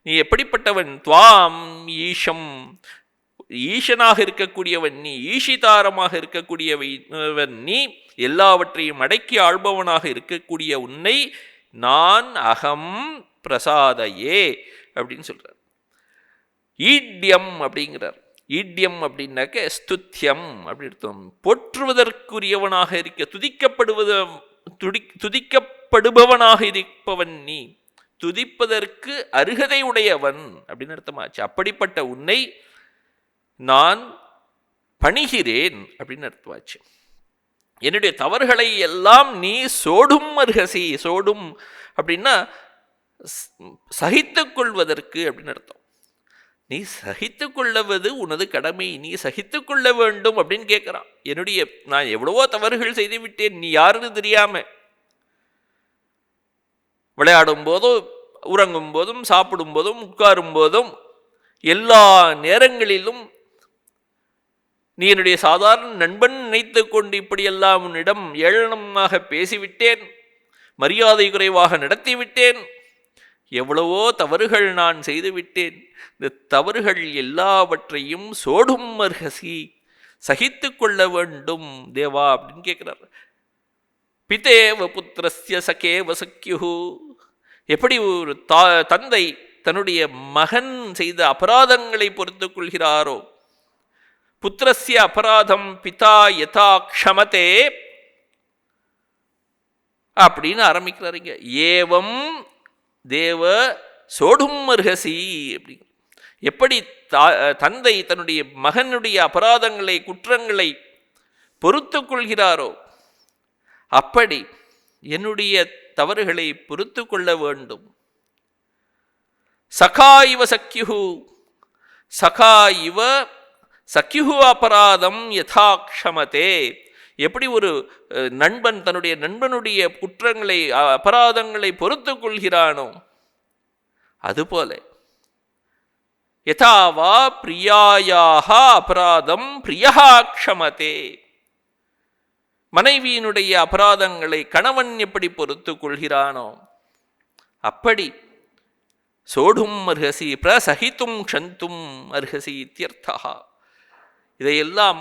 [SPEAKER 1] நீ எப்படிப்பட்டவன்? துவாம் ஈஷம், ஈசனாக இருக்கக்கூடியவன் நீ, ஈஷிதாரமாக இருக்கக்கூடியவன் நீ, எல்லாவற்றையும் அடக்கி ஆள்பவனாக இருக்கக்கூடிய உன்னை நான் அகம் பிரசாதையே அப்படின்னு சொல்றார். ஈட்யம் அப்படிங்கிறார். ஈட்யம் அப்படின்னாக்க ஸ்துத்யம் அப்படி அர்த்தம். போற்றுவதற்குரியவனாக இருக்க, துதிக்கப்படுபவனாக இருப்பவன் நீ, துதிப்பதற்கு அருகதை உடையவன் அப்படின்னு அர்த்தமாச்சு. அப்படிப்பட்ட உன்னை நான் பணிகிறேன் அப்படின்னு அர்த்தமாச்சு. என்னுடைய தவறுகளை எல்லாம் நீ சோடும் அருகசி, சோடும் அப்படின்னா சகித்துக் கொள்வதற்கு அப்படின்னு அர்த்தம். நீ சகித்துக் கொள்ளுவது உனது கடமை, நீ சகித்துக் கொள்ள வேண்டும் அப்படின்னு கேட்கிறான். நான் எவ்வளவோ தவறுகள் செய்து விட்டேன், நீ யாருன்னு தெரியாம. விளையாடும் போதும், உறங்கும் போதும், சாப்பிடும் போதும், உட்காரும் போதும், எல்லா நேரங்களிலும் நீ என்னுடைய சாதாரண நண்பன் நினைத்து கொண்டு இப்படியெல்லாம் உன்னிடம் ஏளனமாக பேசிவிட்டேன், மரியாதை குறைவாக நடத்திவிட்டேன், எவ்வளவோ தவறுகள் நான் செய்துவிட்டேன். இந்த தவறுகள் எல்லாவற்றையும் சோடும் அர்ஹசி, சகித்து கொள்ள வேண்டும் தேவா அப்படின்னு கேட்கிறார். பிதேவ புத்திரஸ்ய சகேவ சக்யுஹு, எப்படி ஒரு தந்தை தன்னுடைய மகன் செய்த அபராதங்களை பொறுத்து கொள்கிறாரோ, புத்திரஸ்ய அபராதம் பிதா யதா க்ஷமதே அப்படின்னு ஆரம்பிக்கிறாருங்க. ஏவம் தேவ சோடும் அர்ஹசி அப்படி, எப்படி தந்தை தன்னுடைய மகனுடைய அபராதங்களை குற்றங்களை பொறுத்து கொள்கிறாரோ அப்படி என்னுடைய தவறுகளை பொறுத்து கொள்ள வேண்டும். சகா இவ சக்யுஹு, சகா இவ சக்யுஹு அபராதம் யதா க்ஷமதே, எப்படி ஒரு நண்பன் தன்னுடைய நண்பனுடைய குற்றங்களை அபராதங்களை பொறுத்து கொள்கிறானோ அதுபோல யதாவா பிரியாயாக அபராதம் பிரியா க்ஷமதே, மனைவியினுடைய அபராதங்களை கணவன் எப்படி பொறுத்து கொள்கிறானோ அப்படி சோடும் அர்ஹசி பிரசகித்தும் க்ஷந்தும் அர்ஹசி இத்யர்த்தா, இதையெல்லாம்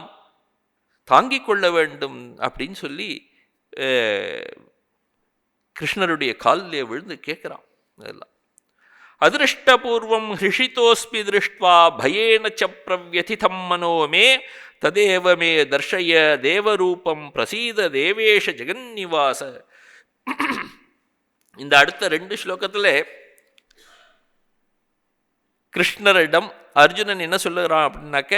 [SPEAKER 1] தாங்கிக் கொள்ள வேண்டும் அப்படின்னு சொல்லி கிருஷ்ணருடைய காலிலே விழுந்து கேட்கிறான். அதெல்லாம் அதிருஷ்டபூர்வம் ஹிருஷிதோஸ்மி திருஷ்ட்வா பயேன ச பிரவ்யதிதம் மனோ மே ததேவ மே தர்ஷய தேவரூபம் பிரசீத தேவேஷ ஜெகன்னிவாச. இந்த அடுத்த 2 ஸ்லோகத்தில் கிருஷ்ணரிடம் அர்ஜுனன் என்ன சொல்லுகிறான் அப்படின்னாக்க,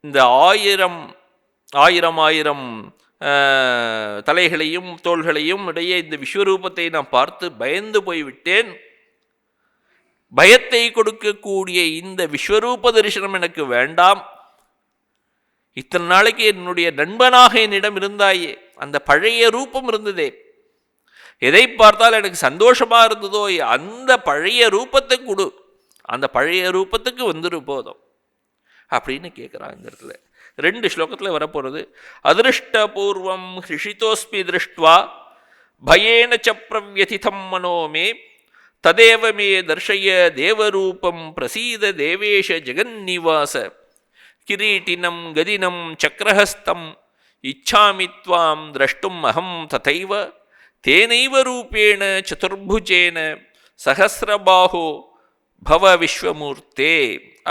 [SPEAKER 1] இந்த ஆயிரம் தலைகளையும் தோள்களையும் இடையே இந்த விஸ்வரூபத்தை நான் பார்த்து பயந்து போய்விட்டேன். பயத்தை கொடுக்கக்கூடிய இந்த விஸ்வரூப தரிசனம் எனக்கு வேண்டாம். இத்தனை நாளைக்கு என்னுடைய நண்பனாக என்னிடம் இருந்தாயே, அந்த பழைய ரூபம் இருந்ததே, எதை பார்த்தால் எனக்கு சந்தோஷமாக இருந்ததோ அந்த பழைய ரூபத்தை கொடு, அந்த பழைய ரூபத்துக்கு வந்துரு போதும் அப்படின்னு கேட்குறான். இந்த இடத்துல 2 ஸ்லோகத்தில் வரப்போகிறது. அதிருஷ்டபூர்வம் ஹிருஷிதோஸ்மி திருஷ்ட்வா பயேன ச பிரவ்யதிதம் மனோ மே ததேவ மே தர்ஷய தேவரூபம் பிரசீத தேவேஷ ஜெகன்னிவாச கிரீட்டினம் கதினம் சக்கரஹஸ்தம் இச்சாமி த்வாம் திரஷ்டும் அகம் ததைவ தேனைவ ரூபேண சதுர்புஜேன சஹஸ்ரபாஹோ பவ விஸ்வமூர்த்தே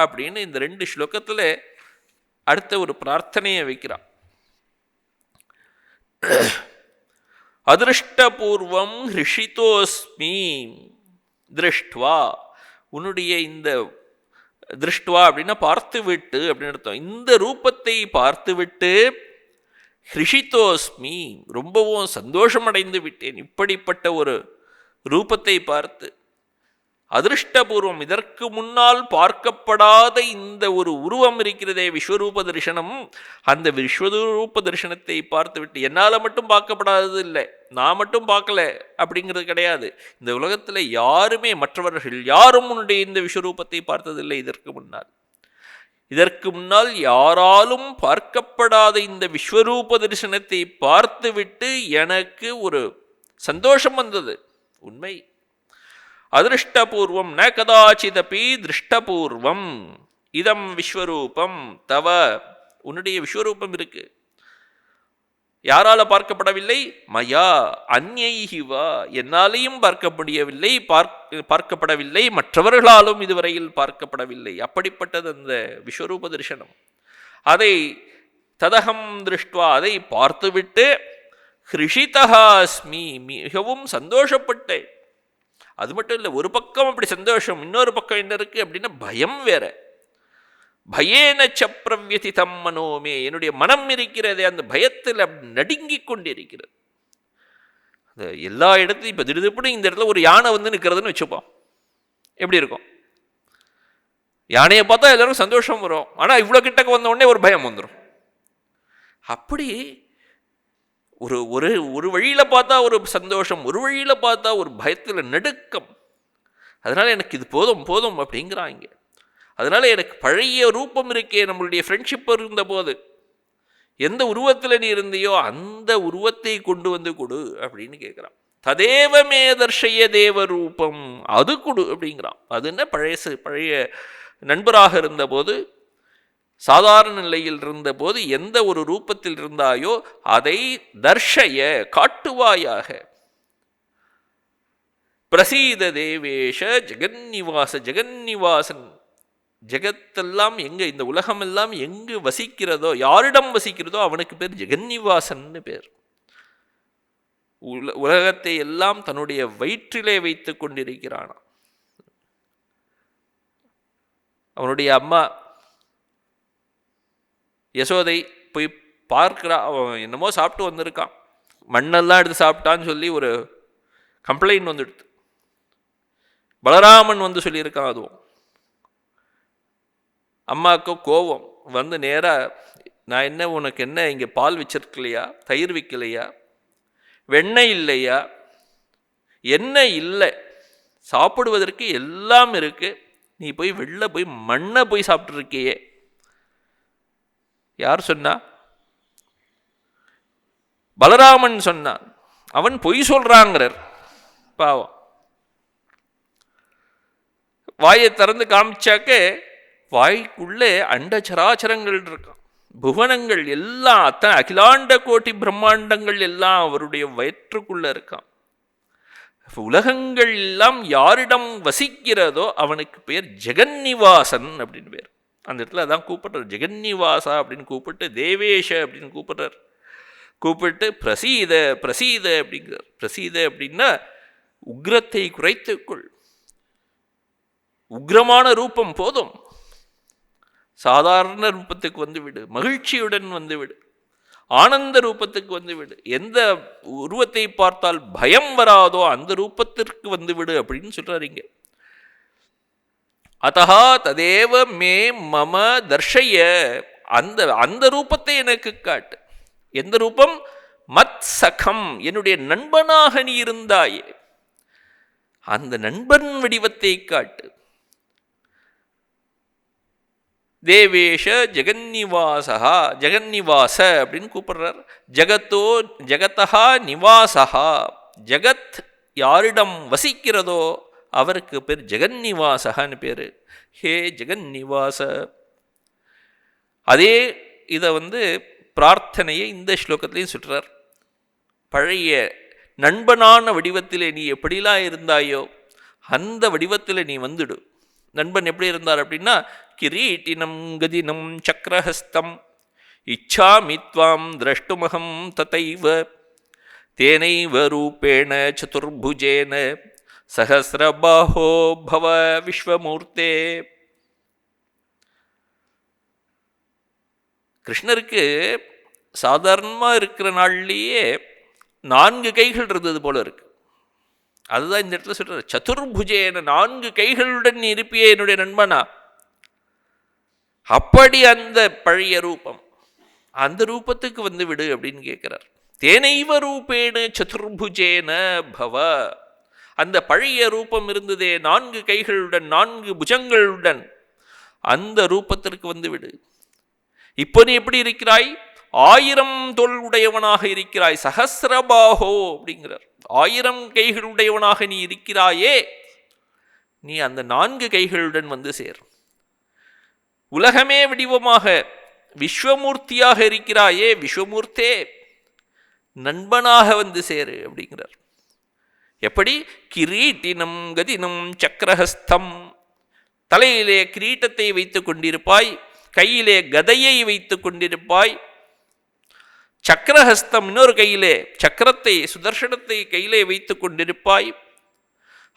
[SPEAKER 1] அப்படின்னு இந்த 2 ஸ்லோகத்தில் அடுத்த ஒரு பிரார்த்தனையை வைக்கிறான். அதிருஷ்டபூர்வம் ஹிருஷிதோஸ்மி திருஷ்ட்வா, உன்னுடைய இந்த திருஷ்டுவா அப்படின்னா பார்த்து விட்டு அப்படின்னு அர்த்தம். இந்த ரூபத்தை பார்த்து விட்டு ஹிருஷிதோஸ்மி ரொம்பவும் சந்தோஷமடைந்து விட்டேன். இப்படிப்பட்ட ஒரு ரூபத்தை பார்த்து அதிருஷ்டபூர்வம், இதற்கு முன்னால் பார்க்கப்படாத இந்த ஒரு உருவம் இருக்கிறதே விஸ்வரூப தரிசனம், அந்த விஸ்வரூப தரிசனத்தை பார்த்து விட்டு, என்னால் மட்டும் பார்க்கப்படாதது இல்லை, நான் மட்டும் பார்க்கல அப்படிங்கிறது கிடையாது, இந்த உலகத்தில் யாருமே மற்றவர்கள் யாரும் உன்னுடைய இந்த விஸ்வரூபத்தை பார்த்ததில்லை இதற்கு முன்னால் யாராலும் பார்க்கப்படாத இந்த விஸ்வரூப தரிசனத்தை பார்த்துவிட்டு எனக்கு ஒரு சந்தோஷம் வந்தது. உண்மை. அதிருஷ்டபூர்வம் ந கதாச்சிதபி திருஷ்டபூர்வம் இதம் விஸ்வரூபம் தவ, உன்னுடைய விஸ்வரூபம் இருக்கு, யாரால பார்க்கப்படவில்லை? மயா அந்யைஹிவா, என்னாலையும் பார்க்கப்படவில்லை, மற்றவர்களாலும் இதுவரையில் பார்க்கப்படவில்லை. அப்படிப்பட்டது அந்த விஸ்வரூப தரிசனம். அதை ததகம் திருஷ்டுவா, அதை பார்த்துவிட்டு ஹிருஷிதஹா அஸ்மி, மிகவும் சந்தோஷப்பட்டேன். அது மட்டும் இல்லை, ஒரு பக்கம் அப்படி சந்தோஷம், இன்னொரு பக்கம் என்ன இருக்கு அப்படின்னா பயம் வேற. பயேன ச பிரவ்யதிதம் மனோமே, என்னுடைய மனம் இருக்கிறதே அந்த பயத்தில் நடுங்கிக் கொண்டிருக்கிறது. அந்த எல்லா இடத்துலையும் இப்போ திடுதிப்புன்னு இந்த இடத்துல ஒரு யானை வந்து நிற்கிறதுன்னு வச்சுப்போம், எப்படி இருக்கும்? யானையை பார்த்தா எல்லாரும் சந்தோஷம் வரும், ஆனால் இவ்வளோ கிட்டக்க வந்த உடனே ஒரு பயம் வந்துடும். அப்படி ஒரு ஒரு ஒரு வழியில் பார்த்தா ஒரு சந்தோஷம், ஒரு வழியில் பார்த்தா ஒரு பயத்தில் நடுக்கம். அதனால் எனக்கு இது போதும் போதும் அப்படிங்கிறாங்க. அதனால் எனக்கு பழைய ரூபம் இருக்கே, நம்மளுடைய ஃப்ரெண்ட்ஷிப் இருந்தபோது எந்த உருவத்தில் நீ இருந்தியோ அந்த உருவத்தை கொண்டு வந்து கொடு அப்படின்னு கேட்குறான். ததேவ மே தர்ஷய தேவ ரூபம், அது கொடு அப்படிங்கிறான். அது என்ன, பழைய நண்பராக இருந்தபோது, சாதாரண நிலையில் இருந்தபோது எந்த ஒரு ரூபத்தில் இருந்தாயோ அதை தர்ஷய காட்டுவாயாக. பிரசீத தேவேஷ ஜெகன்னிவாச, ஜெகன்னிவாசன், ஜெகத்தெல்லாம் எங்கே, இந்த உலகமெல்லாம் எங்கு வசிக்கிறதோ, யாரிடம் வசிக்கிறதோ அவனுக்கு பேர் ஜெகன்னிவாசன்னு பேர். உலகத்தை எல்லாம் தன்னுடைய வயிற்றிலே வைத்து கொண்டிருக்கிறான். அவனுடைய அம்மா யசோதை போய் பார்க்கிறா, அவன் என்னமோ சாப்பிட்டு வந்திருக்கான், மண்ணெல்லாம் எடுத்து சாப்பிட்டான்னு சொல்லி ஒரு கம்ப்ளைண்ட் வந்துடுது. பலராமன் வந்து சொல்லியிருக்கான். அதுவும் அம்மாவுக்கு கோபம் வந்து நேராக நான் என்ன உனக்கு என்ன இங்கே பால் வச்சிருக்கலையா, தயிர் வைக்கலையா, வெண்ணெய் இல்லையா, என்ன இல்லை, சாப்பிடுவதற்கு எல்லாம் இருக்கு, நீ போய் வெளில போய் மண்ணை போய் சாப்பிட்ருக்கியே. யார் சொன்னா? பலராமன் சொன்னான். அவன் பொய் சொல்றாங்கிறார். பாவம், வாயை திறந்து காமிச்சாக்க வாய்க்குள்ளே அண்ட சராச்சரங்கள் இருக்கான், புவனங்கள் எல்லாம், அத்தனை அகிலாண்ட கோட்டி பிரம்மாண்டங்கள் எல்லாம் அவருடைய வயிற்றுக்குள்ள இருக்கான். உலகங்கள் எல்லாம் யாரிடம் வசிக்கிறதோ அவனுக்கு பேர் ஜெகன்னிவாசன் அப்படின்னு பேர். அந்த இடத்துல அதான் கூப்பிடுறார், ஜெகன்னிவாசா அப்படின்னு கூப்பிட்டு, தேவேஷ அப்படின்னு கூப்பிடுறார். கூப்பிட்டு பிரசீத பிரசீத அப்படிங்கிறார். பிரசீத அப்படின்னா உக்ரத்தை குறைத்துக்கொள், உக்ரமான ரூபம் போதும், சாதாரண ரூபத்துக்கு வந்துவிடு, மகிழ்ச்சியுடன் வந்துவிடு, ஆனந்த ரூபத்துக்கு வந்துவிடு, எந்த உருவத்தை பார்த்தால் பயம் வராதோ அந்த ரூபத்திற்கு வந்துவிடு அப்படின்னு சொல்றாரு இங்க. அதஹா ததேவ மே மம தர்ஷய, அந்த ரூபத்தை எனக்கு காட்டு. எந்த ரூபம்? மத் சகம், என்னுடைய நண்பனாக நீ இருந்தாயே அந்த நண்பன் வடிவத்தை காட்டு. தேவேஷ ஜெகன்னிவாசா, ஜெகன்னிவாச அப்படின்னு கூப்பிடுறார். ஜகத்தா நிவாசா, ஜகத் யாரிடம் வசிக்கிறதோ அவருக்கு பேர் ஜெகன்னிவாசகான்னு பேரு. ஹே ஜெகன்னிவாச. அதே இதை பிரார்த்தனையை இந்த ஸ்லோகத்திலையும் சொல்றார். பழைய நண்பனான வடிவத்தில் நீ எப்படிலாம் இருந்தாயோ அந்த வடிவத்தில் நீ வந்துடு. நண்பன் எப்படி இருந்தார் அப்படின்னா, கிரீட்டினம் கதினம் சக்கரஹஸ்தம் இச்சாமி த்வாம் திரஷ்டுமகம் ததைவ தேனைவ ரூபேண சதுர்புஜேன சஹஸ்ரபாஹோ பவ விஸ்வமூர்த்தே. கிருஷ்ணருக்கு சாதாரணமாக இருக்கிற நாள்லேயே 4 கைகள் இருந்தது போல இருக்கு. அதுதான் இந்த இடத்துல சொல்ற, சதுர்புஜேன, 4 கைகளுடன் நீ இருப்பியே என்னுடைய நண்பனா. அப்படி அந்த பழைய ரூபம், அந்த ரூபத்துக்கு வந்து விடு அப்படின்னு கேட்கிறார். தேனைவ ரூபேண சதுர்புஜேன பவ, அந்த பழைய ரூபம் இருந்ததே 4 கைகளுடன் 4 புஜங்களுடன், அந்த ரூபத்திற்கு வந்து விடு. இப்போ நீ எப்படி இருக்கிறாய்? 1000 தோள் உடையவனாக இருக்கிறாய். சஹஸ்ரபாஹோ அப்படிங்கிறார். 1000 கைகளுடையவனாக நீ இருக்கிறாயே, நீ அந்த 4 கைகளுடன் வந்து சேர். உலகமே வடிவமாக விஸ்வமூர்த்தியாக இருக்கிறாயே, விஸ்வமூர்த்தே நண்பனாக வந்து சேரு அப்படிங்கிறார். எப்படி? கிரீட்டினம் கதினம் சக்கரஹஸ்தம், தலையிலே கிரீட்டத்தை வைத்துக் கொண்டிருப்பாய், கையிலே கதையை வைத்துக் கொண்டிருப்பாய், சக்கரஹஸ்தம் இன்னொரு கையிலே சக்கரத்தை சுதர்சனத்தை கையிலே வைத்துக் கொண்டிருப்பாய்.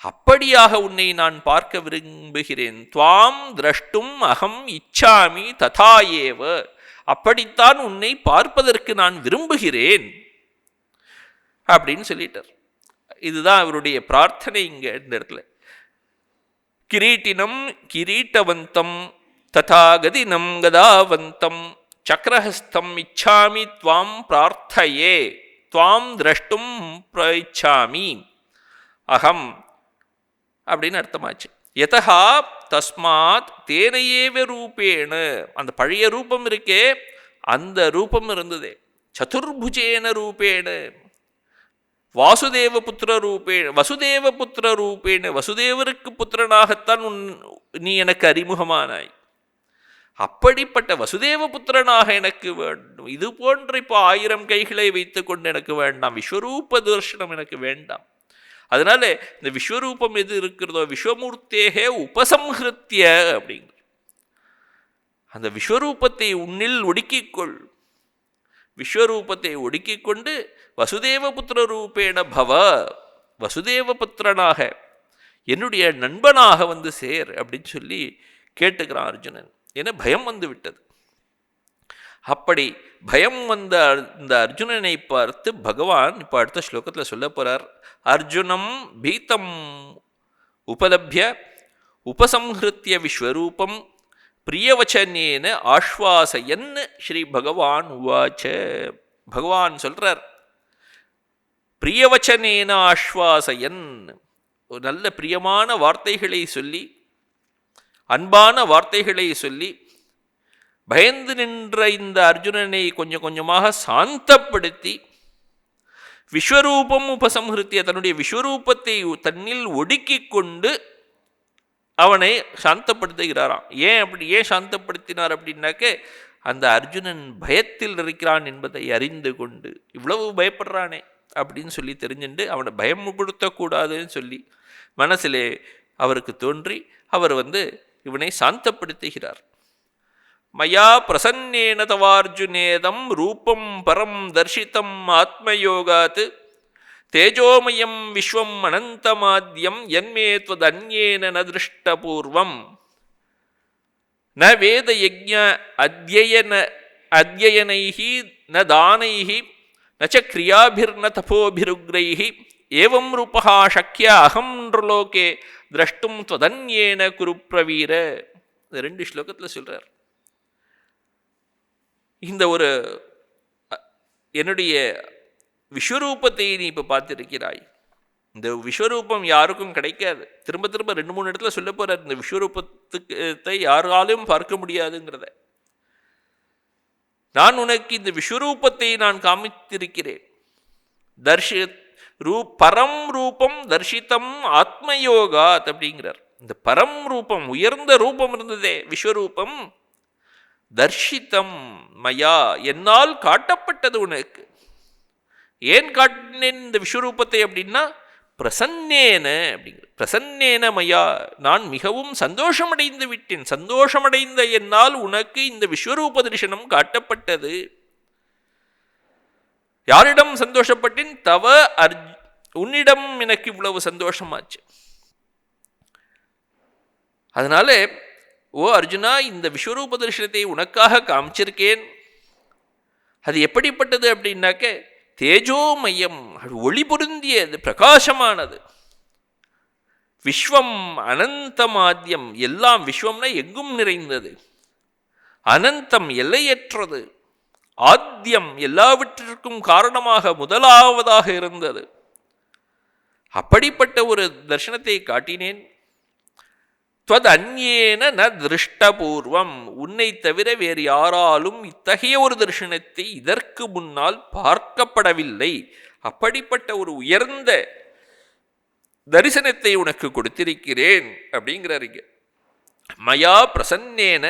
[SPEAKER 1] அப்படியாக உன்னை நான் பார்க்க விரும்புகிறேன். துவாம் திரஷ்டும் அகம் இச்சாமி ததாயேவ, அப்படித்தான் உன்னை பார்ப்பதற்கு நான் விரும்புகிறேன் அப்படின்னு சொல்லிட்டார். இதுதான் அவருடைய பிரார்த்தனை இங்க இந்த இடத்துல. கிரீட்டினம் கிரீட்டவந்தம் ததா கதினம் கதாவந்தம் சக்கரஹஸ்தம் இச்சாமி துவாம் பிரார்த்தையே துவாம் திரஷ்டும் பிரயிச்சாமி அகம் அப்படின்னு அர்த்தமாச்சு. யதா தஸ்மாத் தேனையேவ ரூபேண, அந்த பழைய ரூபம் இருக்கே அந்த ரூபம் இருந்ததே, சதுர்புஜேன ரூபேண வாசுதேவ புத்திர ரூபேண, வசுதேவ புத்திர ரூபேண, வசுதேவருக்கு புத்திரனாகத்தான் நீ எனக்கு அறிமுகமானாய். அப்படிப்பட்ட வசுதேவ புத்திரனாக எனக்கு வேண்டும். இது போன்ற இப்போ 1000 கைகளை வைத்துக் கொண்டு எனக்கு வேண்டாம். விஸ்வரூப தர்சனம் எனக்கு வேண்டாம். அதனால இந்த விஸ்வரூபம் எது இருக்கிறதோ விஸ்வமூர்த்தேகே உபசம்ஹிருத்திய அப்படிங்கிற அந்த விஸ்வரூபத்தை உன்னில் ஒடுக்கிக்கொள். விஸ்வரூபத்தை ஒடுக்கிக் கொண்டு வசுதேவ புத்திர ரூபேண பவ, வசுதேவ புத்திரனாக என்னுடைய நண்பனாக வந்து சேர் அப்படின்னு சொல்லி கேட்டுக்கிறான் அர்ஜுனன். ஏன்னா பயம் வந்து விட்டது. அப்படி பயம் வந்த இந்த அர்ஜுனனை பார்த்து பகவான் இப்போ அடுத்த ஸ்லோகத்தில் சொல்ல போறார். அர்ஜுனம் பீதம் உபலப்ய உபசம்ஹிருத்திய விஸ்வரூபம் பிரியவச்சனேன ஆஸ்வாசயன் ஸ்ரீ பகவான் உவாச்ச. பகவான் சொல்றார், பிரியவச்சனேன ஆஸ்வாசயன், ஒரு நல்ல பிரியமான வார்த்தைகளை சொல்லி, அன்பான வார்த்தைகளை சொல்லி பயந்து நின்ற இந்த அர்ஜுனனை கொஞ்சம் கொஞ்சமாக சாந்தப்படுத்தி, விஸ்வரூபம் உபசம்ஹிருத்திய, தன்னுடைய விஸ்வரூபத்தை தன்னில் ஒடுக்கிக் கொண்டு அவனை சாந்தப்படுத்துகிறாராம். ஏன் சாந்தப்படுத்தினார் அப்படின்னாக்க, அந்த அர்ஜுனன் பயத்தில் இருக்கிறான் என்பதை அறிந்து கொண்டு, இவ்வளவு பயப்படுறானே அப்படின்னு சொல்லி தெரிஞ்சுண்டு அவனை பயமுப்படுத்தக்கூடாதுன்னு சொல்லி மனசிலே அவருக்கு தோன்றி அவர் இவனை சாந்தப்படுத்துகிறார். மயா பிரசன்னேன தவார்ஜுனேதம் ரூபம் பரம் தர்ஷிதம் ஆத்மயோகாத் தேஜோமயம் விஸ்வம் அனந்தமாத்யம் யன்மே த்வதன்யேன ந திருஷ்டபூர்வம் ந வேத யஜ்ஞ அத்யயனைஹி ந தானைஹி ந ச கிரியாபிர்ன தபோபிருக்ரைஹி ஏவம் ரூபஹ சக்ய அகம் நிருலோகே திரஷ்டும் த்வதன்யேன குரு பிரவீர. இந்த 2 ஸ்லோகத்தில் சொல்றார். இந்த ஒரு என்னுடைய விஸ்வரூபத்தை நீ இப்போ பார்த்திருக்கிறாய். இந்த விஸ்வரூபம் யாருக்கும் கிடைக்காது. திரும்ப திரும்ப 2-3 இடத்துல சொல்ல போறார், இந்த விஸ்வரூபத்தை யாராலும் பார்க்க முடியாதுங்கிறத. நான் உனக்கு இந்த விஸ்வரூபத்தை நான் காமித்திருக்கிறேன். பரம் ரூபம் தர்ஷிதம் ஆத்மயோகாத் அப்படிங்கிறார். இந்த பரம் ரூபம், உயர்ந்த ரூபம் இருந்ததே விஸ்வரூபம், தர்ஷிதம் மயா, என்னால் காட்டப்பட்டது உனக்கு. ஏன் காட்டினேன் இந்த விஸ்வரூபத்தை அப்படின்னா, பிரசன்னேன அப்படிங்கிற, பிரசன்னேன மயா, நான் மிகவும் சந்தோஷமடைந்து விட்டேன். சந்தோஷமடைந்த என்னால் உனக்கு இந்த விஸ்வரூப தரிசனம் காட்டப்பட்டது. யாரிடம் சந்தோஷப்பட்டேன்? தவ உன்னிடம் எனக்கு இவ்வளவு சந்தோஷமாச்சு. அதனால ஓ அர்ஜுனா, இந்த விஸ்வரூப தரிசனத்தை உனக்காக காமிச்சிருக்கேன். அது எப்படிப்பட்டது அப்படின்னாக்க, தேஜோமயம், ஒளி பொருந்தியது, பிரகாசமானது. விஸ்வம் அனந்தமாத்யம், எல்லாம் விஸ்வம்னா எங்கும் நிறைந்தது. அனந்தம் எல்லையற்றது. ஆத்யம் எல்லாவற்றிற்கும் காரணமாக முதலாவதாக இருந்தது. அப்படிப்பட்ட ஒரு தரிசனத்தை காட்டினேன். த்வதன்யேன ந திருஷ்டபூர்வம், உன்னை தவிர வேறு யாராலும் இத்தகைய ஒரு தரிசனத்தை இதற்கு முன்னால் பார்க்கப்படவில்லை. அப்படிப்பட்ட ஒரு உயர்ந்த தரிசனத்தை உனக்கு கொடுத்திருக்கிறேன் அப்படிங்கிறாருங்க. மயா பிரசன்னேன,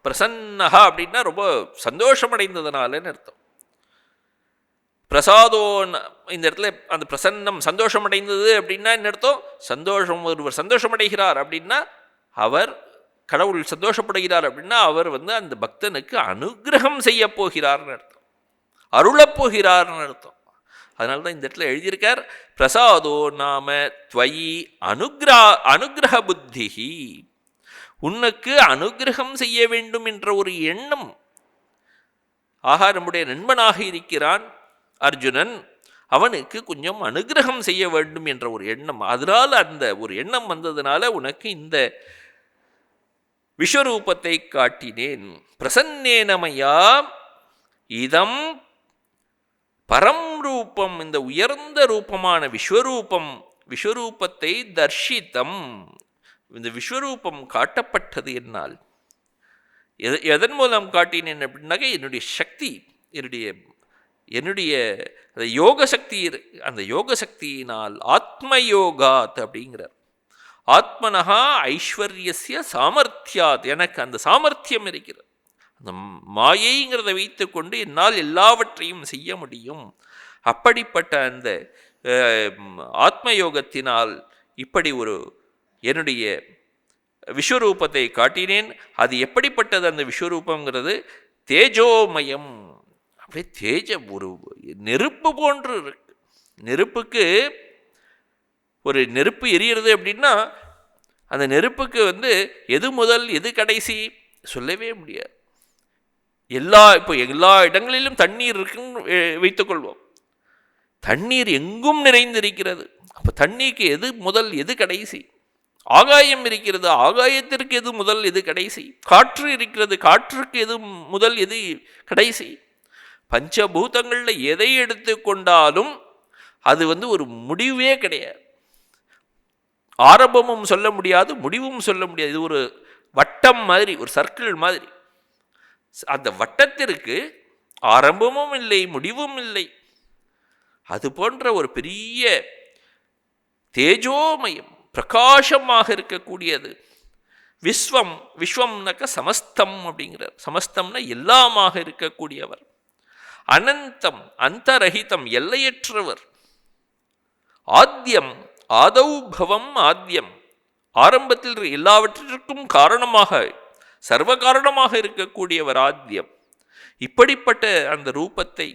[SPEAKER 1] பிரசன்னஹா அப்படின்னா ரொம்ப சந்தோஷமடைந்ததுனாலன்னு அர்த்தம். பிரசாதோ, இந்த இடத்துல அந்த பிரசன்னம் சந்தோஷமடைந்தது அப்படின்னா என்ன அர்த்தம்? சந்தோஷம், ஒருவர் சந்தோஷமடைகிறார் அப்படின்னா அவர், கடவுள் சந்தோஷப்படுகிறார் அப்படின்னா அவர் அந்த பக்தனுக்கு அனுகிரகம் செய்ய போகிறார்னு அர்த்தம், அருளப்போகிறார்னு அர்த்தம். அதனால தான் இந்த இடத்துல எழுதியிருக்கார், பிரசாதோ நாம த்வயி அனுகிரக புத்திஹி, உனக்கு அனுகிரகம் செய்ய வேண்டும் என்ற ஒரு எண்ணம். ஆகா, நம்முடைய நண்பனாக இருக்கிறான் அர்ஜுனன், அவனுக்கு கொஞ்சம் அனுகிரகம் செய்ய வேண்டும் என்ற ஒரு எண்ணம். அதனால் அந்த ஒரு எண்ணம் வந்ததுனால உனக்கு இந்த விஸ்வரூபத்தை காட்டினேன். பிரசன்னேனமயா இதம் பரம் ரூபம், இந்த உயர்ந்த ரூபமான விஸ்வரூபம், விஸ்வரூபத்தை தர்ஷிதம், இந்த விஸ்வரூபம் காட்டப்பட்டது என்னால். எதன் மூலம் காட்டினேன் அப்படின்னாக்க, என்னுடைய சக்தி, என்னுடைய யோக சக்தி, அந்த யோக சக்தியினால், ஆத்மயோகாத் அப்படிங்கிறார். ஆத்மனஹா ஐஸ்வர்யஸ்ய சாமர்த்தியாத், எனக்கு அந்த சாமர்த்தியம் இருக்கிறது. அந்த மாயைங்கிறத வைத்துக்கொண்டு என்னால் எல்லாவற்றையும் செய்ய முடியும். அப்படிப்பட்ட அந்த ஆத்மயோகத்தினால் இப்படி ஒரு என்னுடைய விஸ்வரூபத்தை காட்டினேன். அது எப்படிப்பட்டது அந்த விஸ்வரூபங்கிறது? தேஜோமயம், அப்படியே தேஜ, ஒரு நெருப்பு போன்று இருக்கு. நெருப்புக்கு, ஒரு நெருப்பு எரியிறது அப்படின்னா அந்த நெருப்புக்கு எது முதல் எது கடைசி சொல்லவே முடியாது. இப்போ எல்லா இடங்களிலும் தண்ணீர் இருக்குன்னு வைத்துக்கொள்வோம். தண்ணீர் எங்கும் நிறைந்திருக்கிறது. அப்போ தண்ணீருக்கு எது முதல் எது கடைசி? ஆகாயம் இருக்கிறது, ஆகாயத்திற்கு எது முதல் எது கடைசி? காற்று இருக்கிறது, காற்றுக்கு எது முதல் எது கடைசி? பஞ்சபூதங்கள்ல எதை எடுத்துக்கொண்டாலும் அது ஒரு முடிவே கிடையாது. ஆரம்பமும் சொல்ல முடியாது, முடிவும் சொல்ல முடியாது. இது ஒரு வட்டம் மாதிரி, ஒரு சர்க்கிள் மாதிரி. அந்த வட்டத்திற்கு ஆரம்பமும் இல்லை, முடிவும் இல்லை. அது போன்ற ஒரு பெரிய தேஜோமயம், பிரகாசமாக இருக்கக்கூடியது விஸ்வம். விஸ்வம்னாக்க சமஸ்தம் அப்படிங்கிறார். சமஸ்தம்னா எல்லாமாக இருக்கக்கூடியவர். அனந்தம், அந்தரஹிதம், எல்லையற்றவர். ஆத்யம், ஆதௌபவம் ஆத்யம், ஆரம்பத்தில் எல்லாவற்றிற்கும் காரணமாக, சர்வ காரணமாக இருக்கக்கூடியவர் ஆத்யம். இப்படிப்பட்ட அந்த ரூபத்தை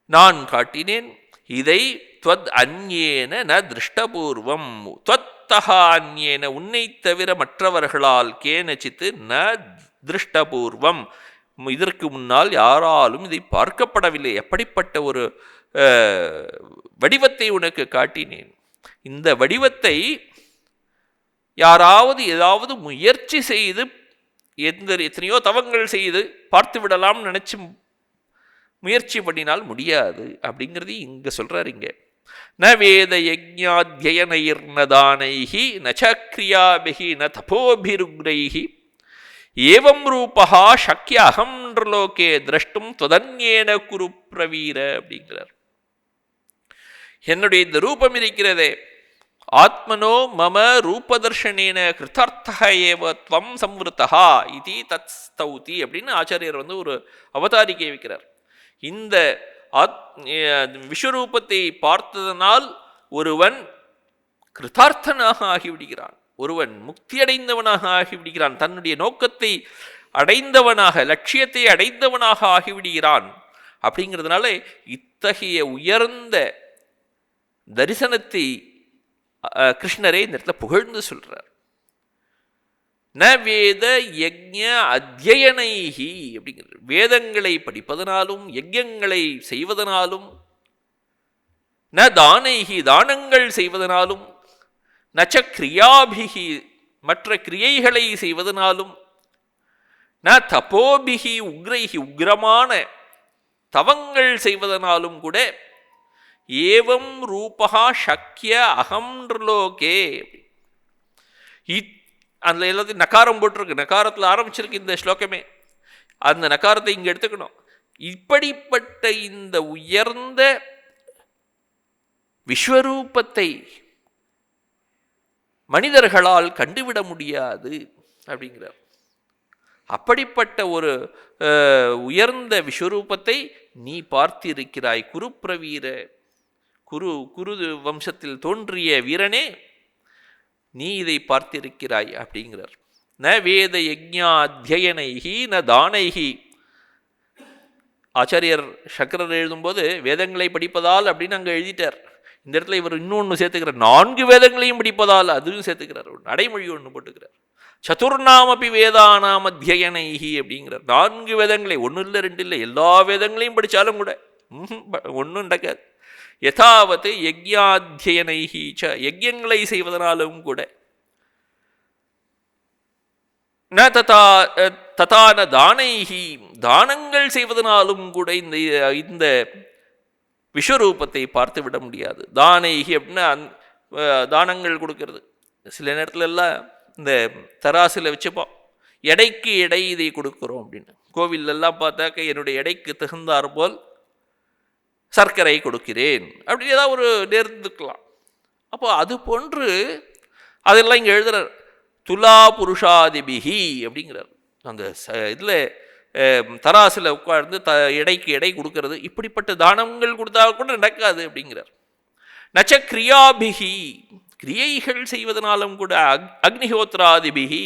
[SPEAKER 1] நான் காட்டினேன். இதை துவத் அந்யேன ந திருஷ்டபூர்வம், துவத்தஹா அந்யேன, உன்னை தவிர மற்றவர்களால், கேனச்சித்து ந திருஷ்டபூர்வம், இதற்கு முன்னால் யாராலும் இதை பார்க்கப்படவில்லை. எப்படிப்பட்ட ஒரு வடிவத்தை உனக்கு காட்டினேன். இந்த வடிவத்தை யாராவது ஏதாவது முயற்சி செய்து, எத்தனையோ தவங்கள் செய்து பார்த்து விடலாம் நினைச்சு முயற்சி பண்ணினால் முடியாது அப்படிங்கிறது இங்க சொல்றாரு. இங்க ந வேத யஜ்ஞாத்யயனைர்நதானைஹி நசக்ரியாபிஹி ந தபோபிருக்ரைஹி ஏவம் ரூபஹா சக்கிய அகம் லோகே திரஷ்டும் துவதன்யேன குரு பிரவீர அப்படிங்கிறார். என்னுடைய இந்த ரூபம் இருக்கிறதே, ஆத்மனோ மம ரூபதர்ஷனேன கிருத்தார்த்தக ஏவ த்வம் சம்வருத்தஹா இதி தத் ஸ்தௌதி அப்படின்னு ஆச்சாரியர் ஒரு அவதாரிக்கை வைக்கிறார். இந்த விஸ்வரூபத்தை பார்த்ததனால் ஒருவன் கிருத்தார்த்தனாக ஆகிவிடுகிறான், ஒருவன் முக்தியடைந்தவனாக ஆகிவிடுகிறான், தன்னுடைய நோக்கத்தை அடைந்தவனாக, லட்சியத்தை அடைந்தவனாக ஆகிவிடுகிறான். அப்படிங்கிறதுனால இத்தகைய உயர்ந்த தரிசனத்தை கிருஷ்ணரே இந்த இடத்துல புகழ்ந்து சொல்றார். ந வேத யஜ்ஞ அத்யயனைஹி அப்படிங்கிறது, வேதங்களை படிப்பதனாலும் யஜ்ஞங்களை செய்வதனாலும், ந தானைஹி தானங்கள் செய்வதனாலும், நச்ச கிரியாபிகி மற்ற கிரியைகளை செய்வதனாலும், ந தபோபிகி உக்ரைஹி உக்ரமான தவங்கள் செய்வதனாலும் கூட, ஏவம் ரூபஹா சக்கிய அகம் லோகே, அதில் எல்லாத்தையும் நகாரம் போட்டிருக்கு, நகாரத்தில் ஆரம்பிச்சிருக்கு இந்த ஸ்லோகமே. அந்த நகாரத்தை இங்கே எடுத்துக்கணும். இப்படிப்பட்ட இந்த உயர்ந்த விஸ்வரூபத்தை மனிதர்களால் கண்டுவிட முடியாது அப்படிங்கிறார். அப்படிப்பட்ட ஒரு உயர்ந்த விஸ்வரூபத்தை நீ பார்த்திருக்கிறாய் குரு பிரவீர, குரு வம்சத்தில் தோன்றிய வீரனே, நீ இதை பார்த்திருக்கிறாய் அப்படிங்கிறார். ந வேத யஜ்ஞாத்யயனைஹி ந தானைஹி. ஆச்சாரியர் சங்கரர் எழுதும்போது வேதங்களை படிப்பதால் அப்படின்னு அங்கே எழுதிட்டார். இந்த இடத்துல இவர் இன்னொன்று சேர்த்துக்கிறார், 4 வேதங்களையும் படிப்பதால், அதுவும் சேர்த்துக்கிறார். ஒரு நடைமொழி ஒன்று போட்டுக்கிறார். சதுர்நாமபி வேதானாம் அத்யயனைஹி அப்படிங்கிறார். 4 வேதங்களை, 1 இல்லை 2 இல்லை, எல்லா வேதங்களையும் படித்தாலும் கூட ஒன்றும் நடக்காது. யதாவத் யஜ்ஞாத்யயனைஹி ச, யஜ்ஞங்களை செய்வதனாலும் கூட, ந ததா ந தானைஹி தானங்கள் செய்வதனாலும் கூட இந்த விஸ்வரூபத்தை பார்த்து விட முடியாது. தானைஹி அப்படின்னா தானங்கள் கொடுக்கறது. சில நேரத்துல எல்லாம் இந்த தராசில் வச்சுப்போம், எடைக்கு எடை இதை கொடுக்குறோம் அப்படின்னு. கோவிலெல்லாம் பார்த்தாக்க என்னுடைய எடைக்கு தகுந்தார் போல் சர்க்கரை கொடுக்கிறேன் அப்படி ஏதாவது ஒரு நேர்ந்துக்கலாம். அப்போ அது போன்று அதெல்லாம் இங்கே எழுதுறார். துலா புருஷாதிபிகி அப்படிங்கிறார். அந்த இதில் தராசில் உட்கார்ந்து எடைக்கு எடை கொடுக்கறது, இப்படிப்பட்ட தானங்கள் கொடுத்தா கூட நடக்காது அப்படிங்கிறார். நச்ச கிரியாபிகி கிரியைகள் செய்வதனாலும் கூட, அக்னிஹோத்ராதிபிகி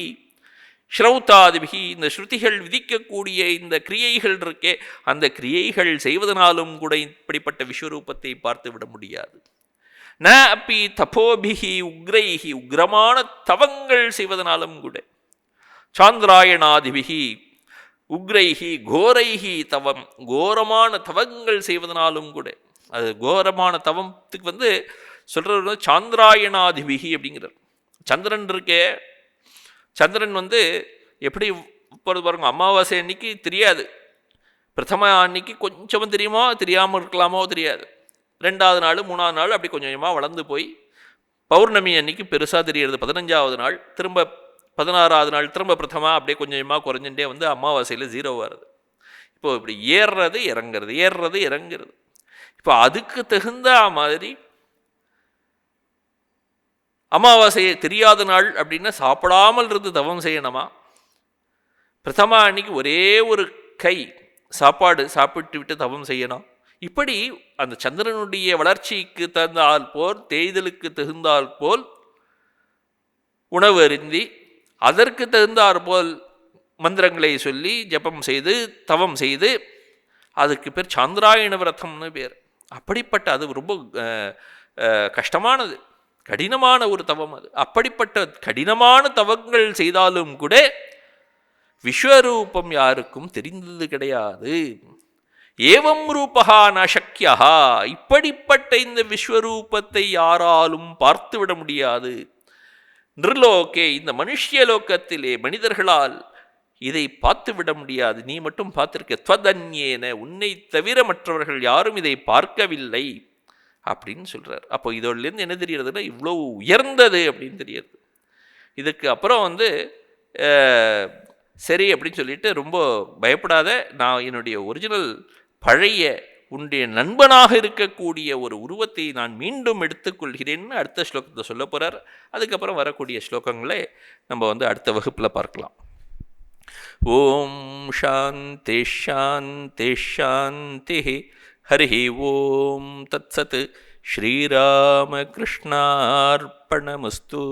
[SPEAKER 1] ஸ்ரௌதாதிபிகி இந்த ஸ்ருதிகள் விதிக்கக்கூடிய இந்த கிரியைகள் இருக்கே, அந்த கிரியைகள் செய்வதனாலும் கூட இப்படிப்பட்ட விஸ்வரூபத்தை பார்த்து விட முடியாது. ந அப்பி தபோபிகி உக்ரைஹி உக்ரமான தவங்கள் செய்வதனாலும் கூட, சாந்திராயணாதிபிகி உக்ரைஹி கோரைஹி தவம் கோரமான தவங்கள் செய்வதனாலும் கூட, அது கோரமான தவத்துக்கு சொல்கிறது வந்து சாந்திராயணாதிபிகி அப்படிங்கிறார். சந்திரன் இருக்கே, சந்திரன் வந்து எப்படி போகிறது பாருங்க. அமாவாசை அன்னைக்கு தெரியாது, பிரதம அன்னைக்கு கொஞ்சமாக தெரியுமோ தெரியாமல் இருக்கலாமோ தெரியாது, 2வது நாள் 3வது நாள் அப்படி கொஞ்சம் கொஞ்சமாக வளர்ந்து போய் பௌர்ணமி அன்னைக்கு பெருசாக தெரிகிறது, 15வது நாள் திரும்ப 16வது நாள் திரும்ப பிரதமா அப்படியே கொஞ்சம் கொஞ்சமாக குறைஞ்சுட்டே வந்து அமாவாசையில் 0 வருது. இப்போது இப்படி ஏறுறது இறங்குறது ஏறுறது இறங்குறது. இப்போ அதுக்கு தகுந்த மாதிரி அமாவாசையை தெரியாத நாள் அப்படின்னா சாப்பிடாமல் இருந்து தவம் செய்யணுமா, பிரதமா அன்னைக்கு ஒரே ஒரு கை சாப்பாடு சாப்பிட்டு விட்டு தவம் செய்யணும். இப்படி அந்த சந்திரனுடைய வளர்ச்சிக்கு தகுந்தால் போல், தேய்தலுக்கு தகுந்தால் போல் உணவு அருந்தி அதற்கு தகுந்தாற் போல் மந்திரங்களை சொல்லி ஜபம் செய்து தவம் செய்து, அதுக்கு பேர் சாந்திராயண விரதம்னு பேர். அப்படிப்பட்ட அது ரொம்ப கஷ்டமானது, கடினமான ஒரு தவம் அது. அப்படிப்பட்ட கடினமான தவங்கள் செய்தாலும் கூட விஸ்வரூபம் யாருக்கும் தெரிந்தது கிடையாது. ஏவம் ரூபகா நசக்கியா, இப்படிப்பட்ட இந்த விஸ்வரூபத்தை யாராலும் பார்த்துவிட முடியாது. நிர்லோகே, இந்த மனுஷ்யலோகத்திலே மனிதர்களால் இதை பார்த்துவிட முடியாது. நீ மட்டும் பார்த்திருக்க. துவதன்யேன, உன்னை தவிர மற்றவர்கள் யாரும் இதை பார்க்கவில்லை அப்படின்னு சொல்கிறார். அப்போ இதோடலேருந்து என்ன தெரிகிறதுனா இவ்வளோ உயர்ந்தது அப்படின்னு தெரியுது. இதுக்கு அப்புறம் வந்து சரி அப்படின்னு சொல்லிட்டு ரொம்ப பயப்படாத, நான் என்னுடைய ஒரிஜினல் பழைய உன்னுடைய நண்பனாக இருக்கக்கூடிய ஒரு உருவத்தை நான் மீண்டும் எடுத்துக்கொள்கிறேன்னு அடுத்த ஸ்லோகத்தை சொல்ல போகிறார். அதுக்கப்புறம் வரக்கூடிய ஸ்லோகங்களை நம்ம வந்து அடுத்த வகுப்பில் பார்க்கலாம். ஓம் சாந்தி ஷாந்தி ஷாந்தி. ஹரி ஓம் தத்சத். ஸ்ரீராமகிருஷ்ணார்ப்பணமஸ்து.